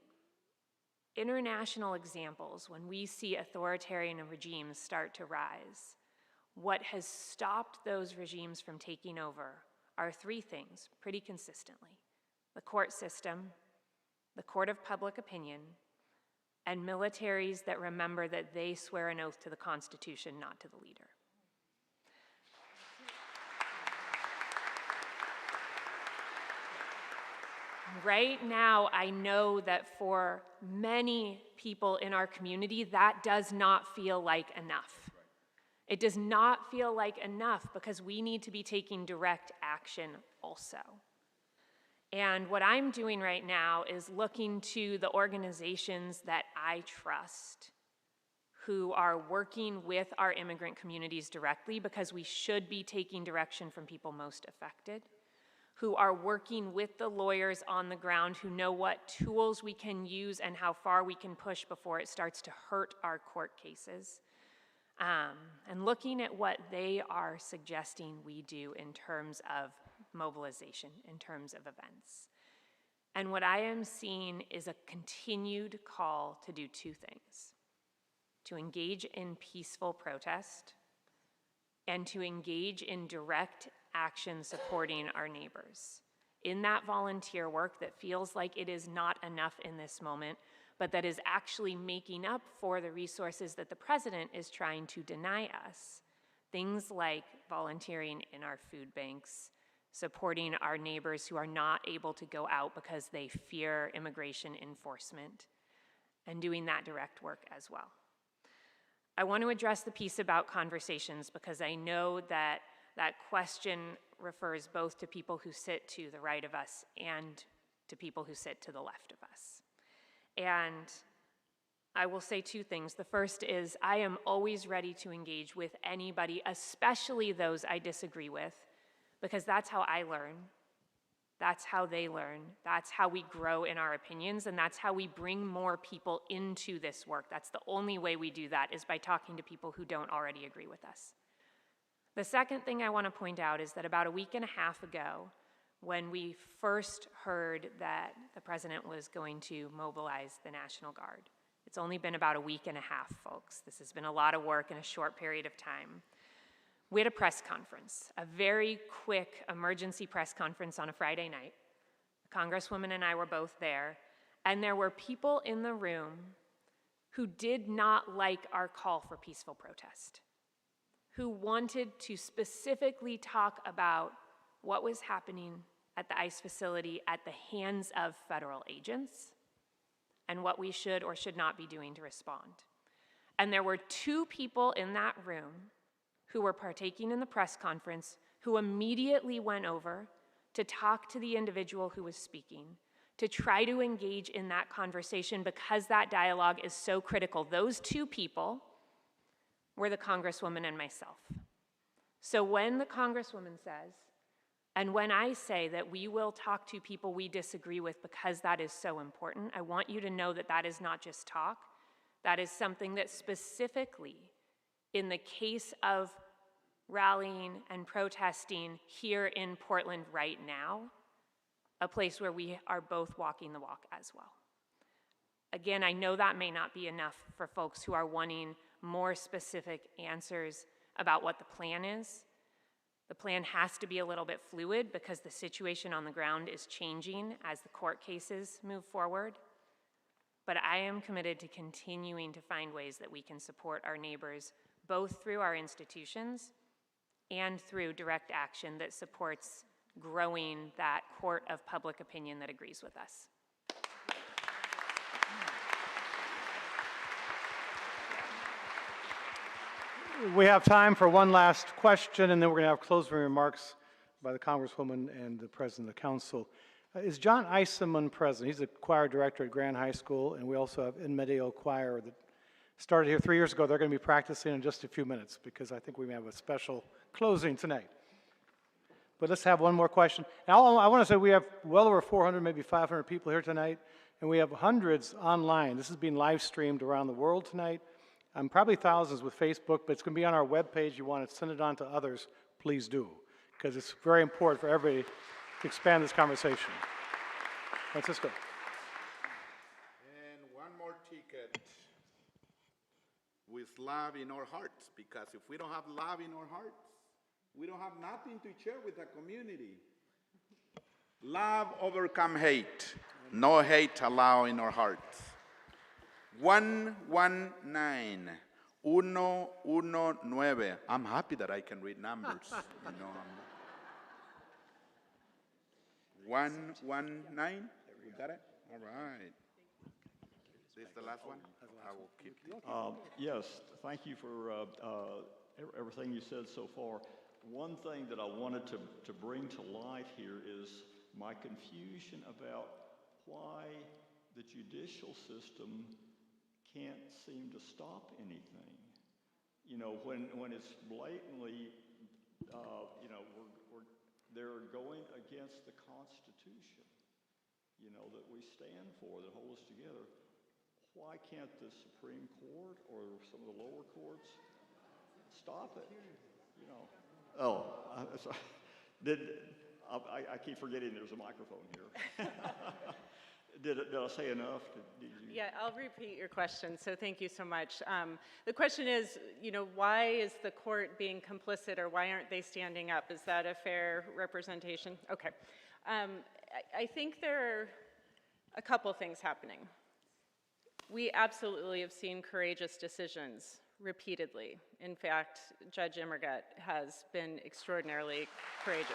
Speaker 4: international examples, when we see authoritarian regimes start to rise, what has stopped those regimes from taking over are three things pretty consistently: the court system, the court of public opinion, and militaries that remember that they swear an oath to the Constitution, not to the leader. Right now, I know that for many people in our community, that does not feel like enough. It does not feel like enough because we need to be taking direct action also. And what I'm doing right now is looking to the organizations that I trust who are working with our immigrant communities directly, because we should be taking direction from people most affected, who are working with the lawyers on the ground who know what tools we can use and how far we can push before it starts to hurt our court cases. and looking at what they are suggesting we do in terms of mobilization, in terms of events. And what I am seeing is a continued call to do two things: to engage in peaceful protest and to engage in direct action supporting our neighbors. In that volunteer work that feels like it is not enough in this moment, but that is actually making up for the resources that the president is trying to deny us. Things like volunteering in our food banks, supporting our neighbors who are not able to go out because they fear immigration enforcement, and doing that direct work as well. I want to address the piece about conversations because I know that that question refers both to people who sit to the right of us and to people who sit to the left of us. And I will say two things. The first is I am always ready to engage with anybody, especially those I disagree with, because that's how I learn. That's how they learn. That's how we grow in our opinions, and that's how we bring more people into this work. That's the only way we do that, is by talking to people who don't already agree with us. The second thing I want to point out is that about a week and a half ago, when we first heard that the president was going to mobilize the National Guard, it's only been about a week and a half, folks. This has been a lot of work in a short period of time. We had a press conference, a very quick emergency press conference on a Friday night. The Congresswoman and I were both there, and there were people in the room who did not like our call for peaceful protest, who wanted to specifically talk about what was happening at the ICE facility at the hands of federal agents and what we should or should not be doing to respond. And there were two people in that room who were partaking in the press conference who immediately went over to talk to the individual who was speaking, to try to engage in that conversation because that dialogue is so critical. Those two people were the Congresswoman and myself. So when the Congresswoman says, and when I say that we will talk to people we disagree with because that is so important, I want you to know that that is not just talk. That is something that specifically, in the case of rallying and protesting here in Portland right now, a place where we are both walking the walk as well. Again, I know that may not be enough for folks who are wanting more specific answers about what the plan is. The plan has to be a little bit fluid because the situation on the ground is changing as the court cases move forward. But I am committed to continuing to find ways that we can support our neighbors, both through our institutions and through direct action that supports growing that court of public opinion that agrees with us.
Speaker 1: We have time for one last question, and then we're going to have closing remarks by the Congresswoman and the President of the Council. Is John Eisenman present? He's a choir director at Grand High School, and we also have In Medio Choir that started here 3 years ago. They're going to be practicing in just a few minutes because I think we may have a special closing tonight. But let's have one more question. Now, I want to say we have well over 400, maybe 500 people here tonight, and we have hundreds online. This is being live streamed around the world tonight. Probably thousands with Facebook, but it's going to be on our webpage. You want to send it on to others, please do, because it's very important for everybody to expand this conversation. Francisco.
Speaker 5: And one more ticket with love in our hearts, because if we don't have love in our hearts, we don't have nothing to share with the community. Love overcome hate. No hate allowed in our hearts. 119. 119. I'm happy that I can read numbers. 119. You got it? All right. This is the last one? I will keep it.
Speaker 11: Yes, thank you for everything you said so far. One thing that I wanted to bring to light here is my confusion about why the judicial system can't seem to stop anything. When it's blatantly, they're going against the Constitution, that we stand for, that hold us together. Why can't the Supreme Court or some of the lower courts Stop it. You know. Oh, sorry. I keep forgetting there's a microphone here. Did I say enough? Did you?
Speaker 3: Yeah, I'll repeat your question, so thank you so much. The question is, why is the court being complicit, or why aren't they standing up? Is that a fair representation? Okay. I think there are a couple things happening. We absolutely have seen courageous decisions repeatedly. In fact, Judge Immergut has been extraordinarily courageous.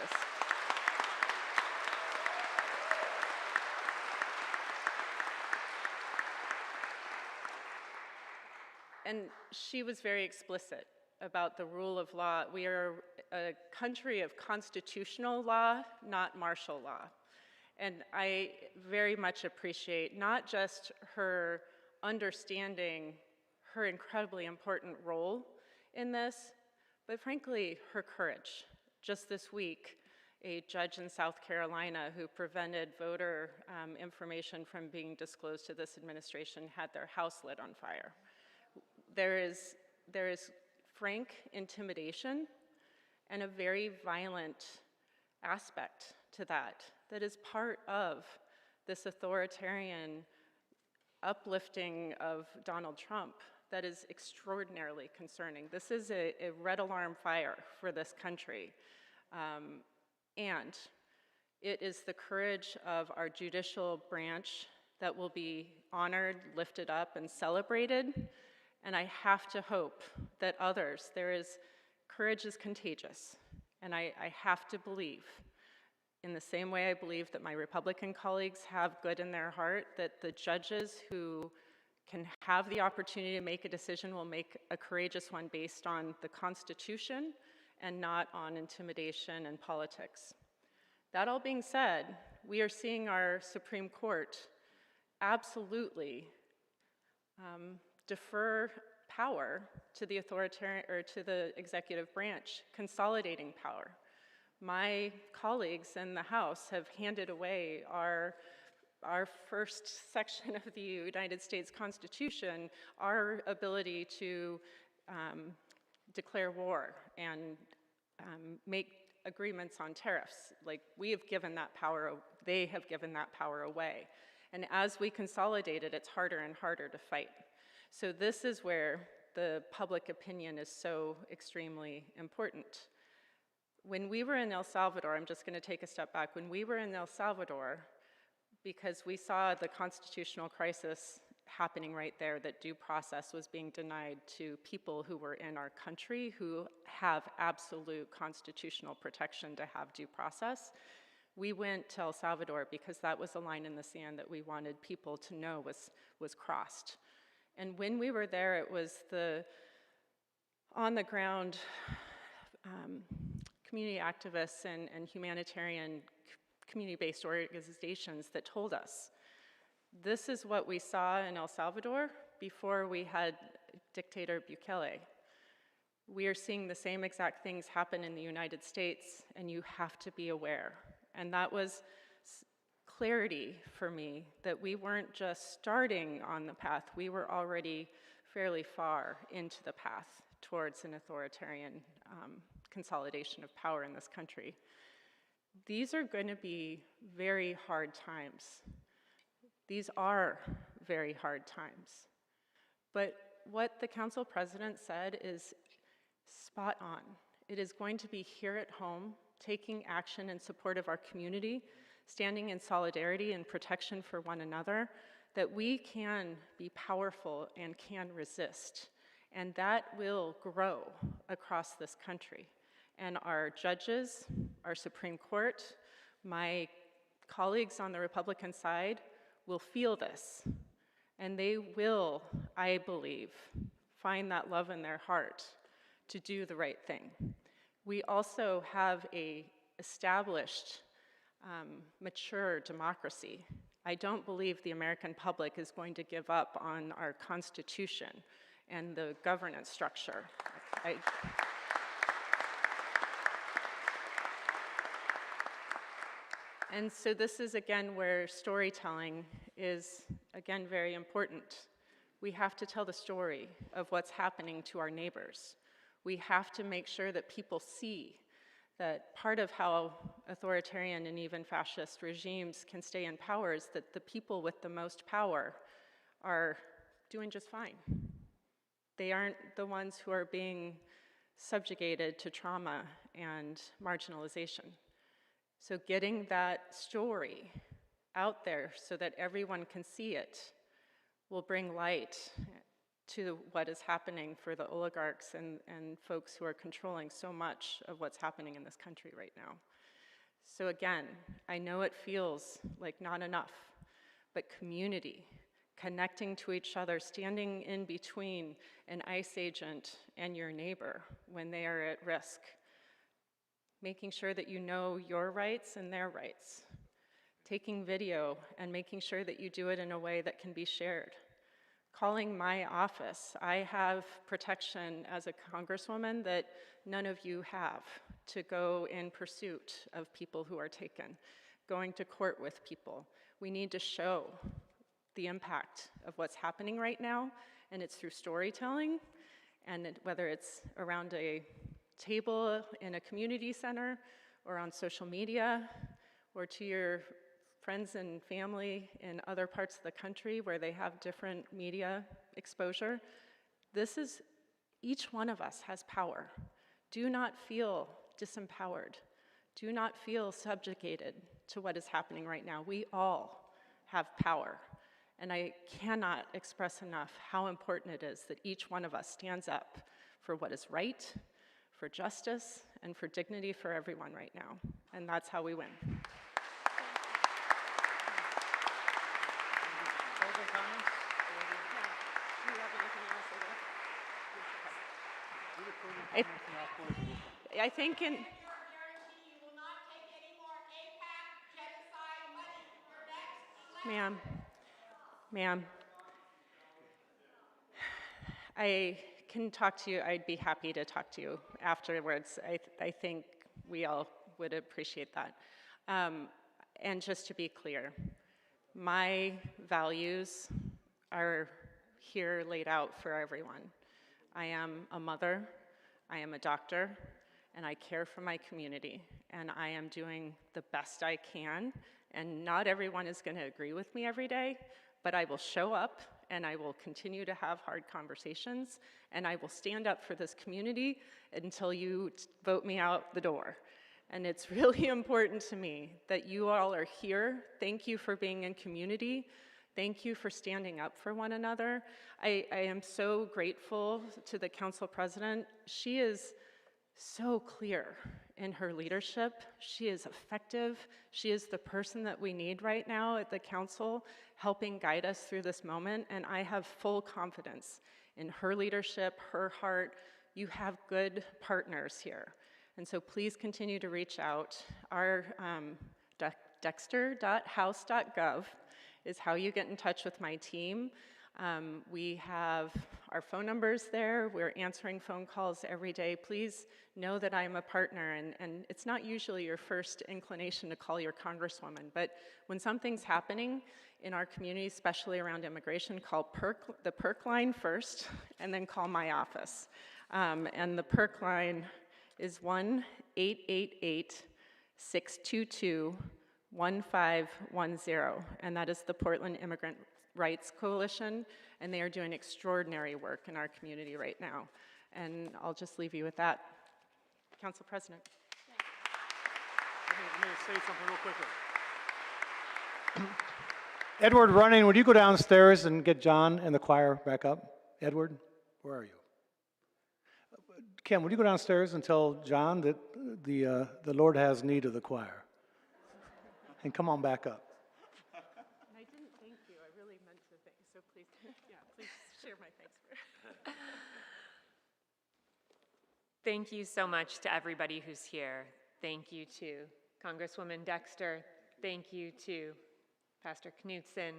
Speaker 3: And she was very explicit about the rule of law. We are a country of constitutional law, not martial law. And I very much appreciate not just her understanding her incredibly important role in this, but frankly, her courage. Just this week, a judge in South Carolina who prevented voter information from being disclosed to this administration had their house lit on fire. There is frank intimidation and a very violent aspect to that is part of this authoritarian uplifting of Donald Trump that is extraordinarily concerning. This is a red alarm fire for this country. And it is the courage of our judicial branch that will be honored, lifted up, and celebrated. And I have to hope that others, courage is contagious. And I have to believe, in the same way I believe that my Republican colleagues have good in their heart, that the judges who can have the opportunity to make a decision will make a courageous one based on the Constitution and not on intimidation and politics. That all being said, we are seeing our Supreme Court absolutely defer power to the authoritarian or to the executive branch, consolidating power. My colleagues in the House have handed away our first section of the United States Constitution, our ability to declare war and make agreements on tariffs. Like, we have given that power, they have given that power away. And as we consolidate it, it's harder and harder to fight. So this is where the public opinion is so extremely important. When we were in El Salvador, I'm just going to take a step back. When we were in El Salvador, because we saw the constitutional crisis happening right there, that due process was being denied to people who were in our country who have absolute constitutional protection to have due process, we went to El Salvador because that was a line in the sand that we wanted people to know was crossed. And when we were there, it was the on-the-ground community activists and humanitarian community-based organizations that told us, this is what we saw in El Salvador before we had dictator Bukele. We are seeing the same exact things happen in the United States, and you have to be aware. And that was clarity for me that we weren't just starting on the path, we were already fairly far into the path towards an authoritarian consolidation of power in this country. These are going to be very hard times. These are very hard times. But what the council president said is spot on. It is going to be here at home, taking action in support of our community, standing in solidarity and protection for one another, that we can be powerful and can resist. And that will grow across this country. And our judges, our Supreme Court, my colleagues on the Republican side will feel this. And they will, I believe, find that love in their heart to do the right thing. We also have a established, mature democracy. I don't believe the American public is going to give up on our Constitution and the governance structure. And so this is, again, where storytelling is, again, very important. We have to tell the story of what's happening to our neighbors. We have to make sure that people see that part of how authoritarian and even fascist regimes can stay in power is that the people with the most power are doing just fine. They aren't the ones who are being subjugated to trauma and marginalization. So getting that story out there so that everyone can see it will bring light to what is happening for the oligarchs and folks who are controlling so much of what's happening in this country right now. So again, I know it feels like not enough, but community, connecting to each other, standing in between an ICE agent and your neighbor when they are at risk, making sure that you know your rights and their rights, taking video and making sure that you do it in a way that can be shared. Calling my office, I have protection as a congresswoman that none of you have to go in pursuit of people who are taken, going to court with people. We need to show the impact of what's happening right now, and it's through storytelling, and whether it's around a table in a community center or on social media or to your friends and family in other parts of the country where they have different media exposure. Each one of us has power. Do not feel disempowered. Do not feel subjugated to what is happening right now. We all have power. And I cannot express enough how important it is that each one of us stands up for what is right, for justice, and for dignity for everyone right now. And that's how we win. I think in... Ma'am, I can talk to you. I'd be happy to talk to you afterwards. I think we all would appreciate that. And just to be clear, my values are here laid out for everyone. I am a mother, I am a doctor, and I care for my community, and I am doing the best I can, and not everyone is going to agree with me every day, but I will show up, and I will continue to have hard conversations, and I will stand up for this community until you vote me out the door. And it's really important to me that you all are here. Thank you for being in community. Thank you for standing up for one another. I am so grateful to the council president. She is so clear in her leadership. She is effective. She is the person that we need right now at the council, helping guide us through this moment, and I have full confidence in her leadership, her heart. You have good partners here. And so please continue to reach out. Our dexter.house.gov is how you get in touch with my team. We have our phone numbers there. We're answering phone calls every day. Please know that I'm a partner, and it's not usually your first inclination to call your congresswoman, but when something's happening in our community, especially around immigration, call the Pirtle-Guine first, and then call my office. And the Pirtle-Guine is 1-888-622-1510, and that is the Portland Immigrant Rights Coalition, and they are doing extraordinary work in our community right now. And I'll just leave you with that. Council President.
Speaker 1: Let me say something real quickly. Edward Running, would you go downstairs and get John and the choir back up? Edward, where are you? Kim, would you go downstairs and tell John that the Lord has need of the choir? And come on back up.
Speaker 3: And I didn't thank you. I really meant to thank you. So please, yeah, please share my thanks.
Speaker 4: Thank you so much to everybody who's here. Thank you to Congresswoman Dexter. Thank you to Pastor Knutson,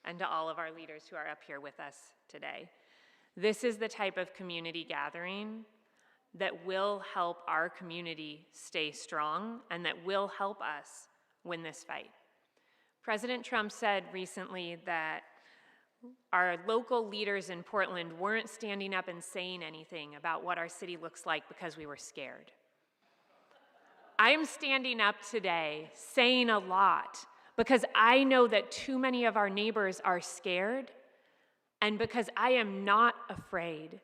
Speaker 4: and to all of our leaders who are up here with us today. This is the type of community gathering that will help our community stay strong and that will help us win this fight. President Trump said recently that our local leaders in Portland weren't standing up and saying anything about what our city looks like because we were scared. I'm standing up today saying a lot because I know that too many of our neighbors are scared, and because I am not afraid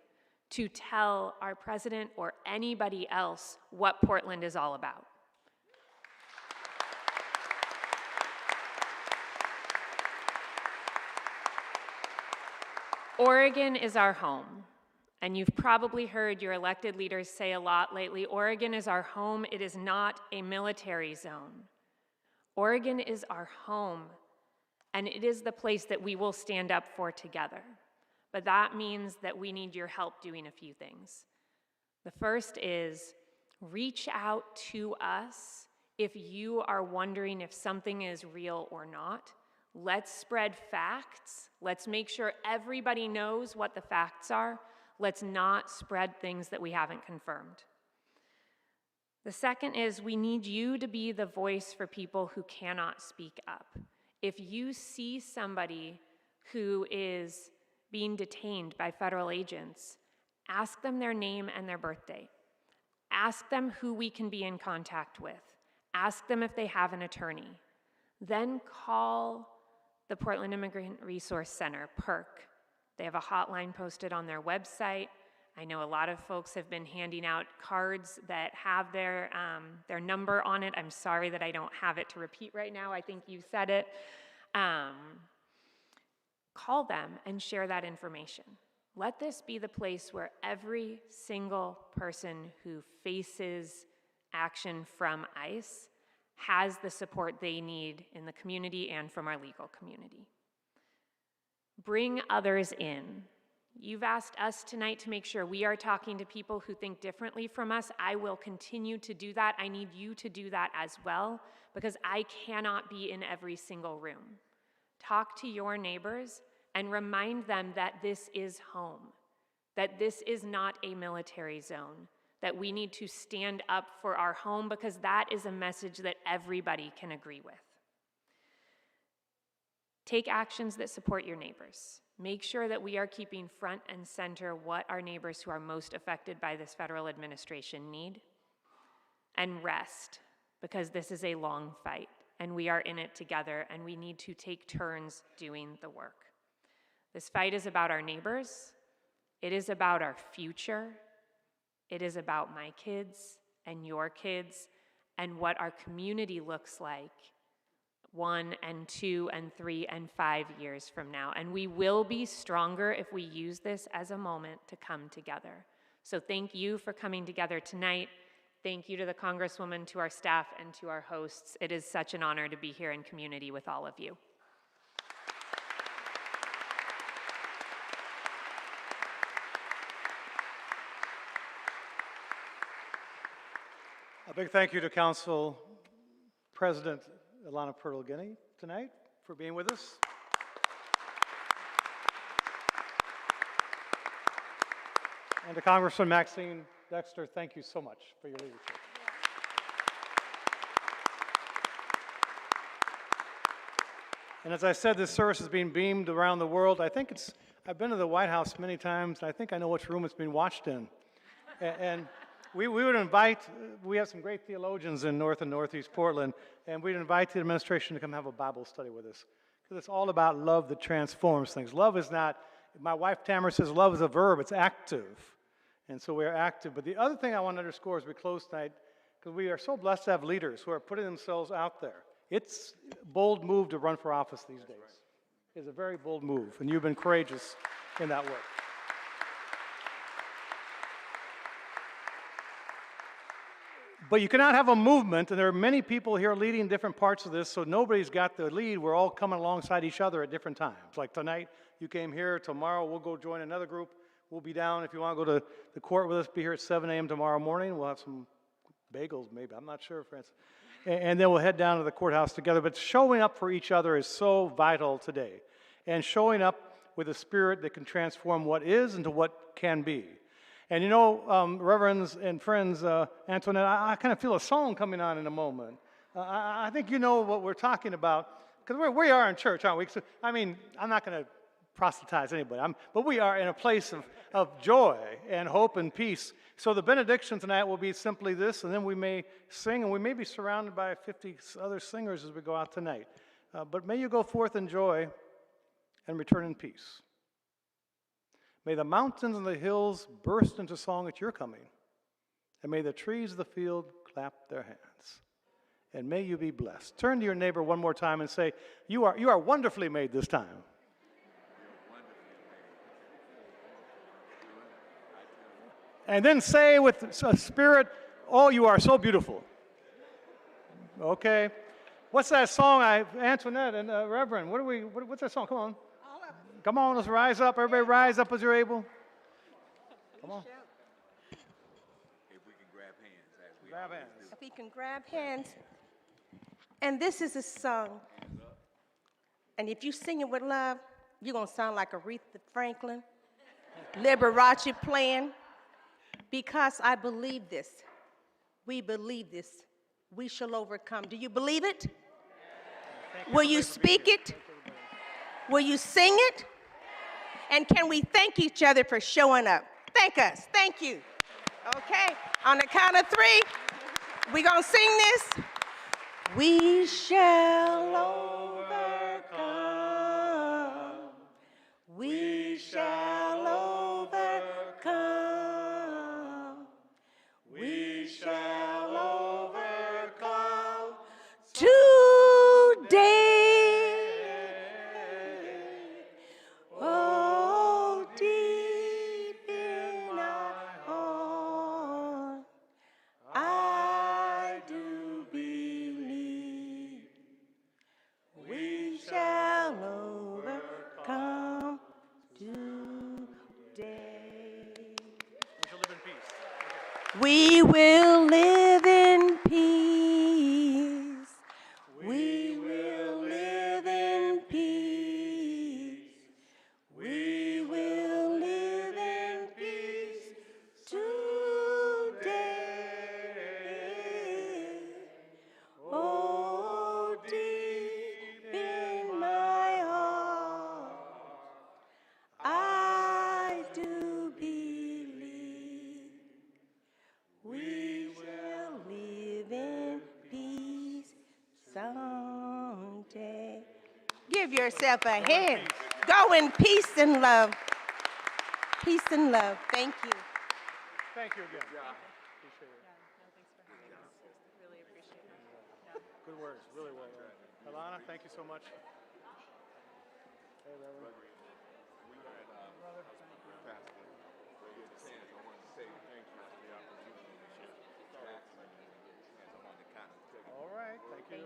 Speaker 4: to tell our president or anybody else what Portland is all about. Oregon is our home, and you've probably heard your elected leaders say a lot lately, Oregon is our home, it is not a military zone. Oregon is our home, and it is the place that we will stand up for together. But that means that we need your help doing a few things. The first is reach out to us if you are wondering if something is real or not. Let's spread facts. Let's make sure everybody knows what the facts are. Let's not spread things that we haven't confirmed. The second is we need you to be the voice for people who cannot speak up. If you see somebody who is being detained by federal agents, ask them their name and their birthday. Ask them who we can be in contact with. Ask them if they have an attorney. Then call the Portland Immigrant Resource Center, PIRC. They have a hotline posted on their website. I know a lot of folks have been handing out cards that have their number on it. I'm sorry that I don't have it to repeat right now. I think you said it. Call them and share that information. Let this be the place where every single person who faces action from ICE has the support they need in the community and from our legal community. Bring others in. You've asked us tonight to make sure we are talking to people who think differently from us. I will continue to do that. I need you to do that as well, because I cannot be in every single room. Talk to your neighbors and remind them that this is home, that this is not a military zone, that we need to stand up for our home, because that is a message that everybody can agree with. Take actions that support your neighbors. Make sure that we are keeping front and center what our neighbors who are most affected by this federal administration need. And rest, because this is a long fight, and we are in it together, and we need to take turns doing the work. This fight is about our neighbors. It is about our future. It is about my kids and your kids and what our community looks like 1 and 2 and 3 and 5 years from now. And we will be stronger if we use this as a moment to come together. So thank you for coming together tonight. Thank you to the Congresswoman, to our staff, and to our hosts. It is such an honor to be here in community with all of you.
Speaker 1: A big thank you to Council President Elana Pirtle-Guine tonight for being with us. And to Congressman Maxine, Dexter, thank you so much for your leadership. And as I said, this service is being beamed around the world. I've been to the White House many times, and I think I know which room it's being watched in. And we would invite, we have some great theologians in North and Northeast Portland, and we'd invite the administration to come have a Bible study with us. Because it's all about love that transforms things. Love is not, my wife Tamara says love is a verb, it's active. And so we're active. But the other thing I want to underscore as we close tonight, because we are so blessed to have leaders who are putting themselves out there. It's a bold move to run for office these days. It's a very bold move, and you've been courageous in that work. But you cannot have a movement, and there are many people here leading different parts of this, so nobody's got the lead. We're all coming alongside each other at different times. Like tonight, you came here. Tomorrow, we'll go join another group. We'll be down. If you want to go to the court with us, be here at 7 a.m. tomorrow morning. We'll have some bagels, maybe. I'm not sure, Francis. And then we'll head down to the courthouse together. But showing up for each other is so vital today. And showing up with a spirit that can transform what is into what can be. And you know, reverends and friends, Antoinette, I kind of feel a song coming on in a moment. I think you know what we're talking about, because we are in church, aren't we? So, I mean, I'm not going to proselytize anybody. But we are in a place of joy and hope and peace. So the benediction tonight will be simply this, and then we may sing, and we may be surrounded by 50 other singers as we go out tonight. But may you go forth in joy and return in peace. May the mountains and the hills burst into song at your coming, and may the trees of the field clap their hands. And may you be blessed. Turn to your neighbor one more time and say, you are wonderfully made this time. And then say with a spirit, oh, you are so beautiful. Okay. What's that song, Antoinette and Reverend? What's that song? Come on. Come on, let's rise up. Everybody rise up as you're able. Come on.
Speaker 5: If we can grab hands.
Speaker 1: Grab hands.
Speaker 12: If we can grab hands. And this is a song. And if you sing it with love, you're going to sound like Aretha Franklin, Liberace playing. Because I believe this. We believe this. We shall overcome. Do you believe it? Will you speak it? Will you sing it? And can we thank each other for showing up? Thank us. Thank you. Okay. On the count of 3, we're going to sing this. We shall overcome. We shall overcome. We shall overcome today. Oh, deep in our heart, I do believe we shall overcome today. We will live in peace. We will live in peace. We will live in peace today. Oh, deep in my heart, I do believe we will live in peace someday. Give yourself a hand. Go in peace and love. Peace and love. Thank you.
Speaker 1: Thank you again. Appreciate it.
Speaker 3: Thanks for having us. Really appreciate it.
Speaker 1: Good words. Really well done. Elana, thank you so much. Hey, Reverend. All right, thank you.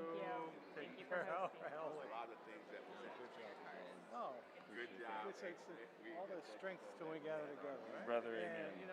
Speaker 3: Thank you for hosting.
Speaker 1: All right.
Speaker 5: A lot of things that was good job.
Speaker 1: Oh,
Speaker 5: Good job.
Speaker 1: it's all the strength when we gather together, right?
Speaker 2: Brother,
Speaker 1: And,
Speaker 2: amen.
Speaker 1: you know,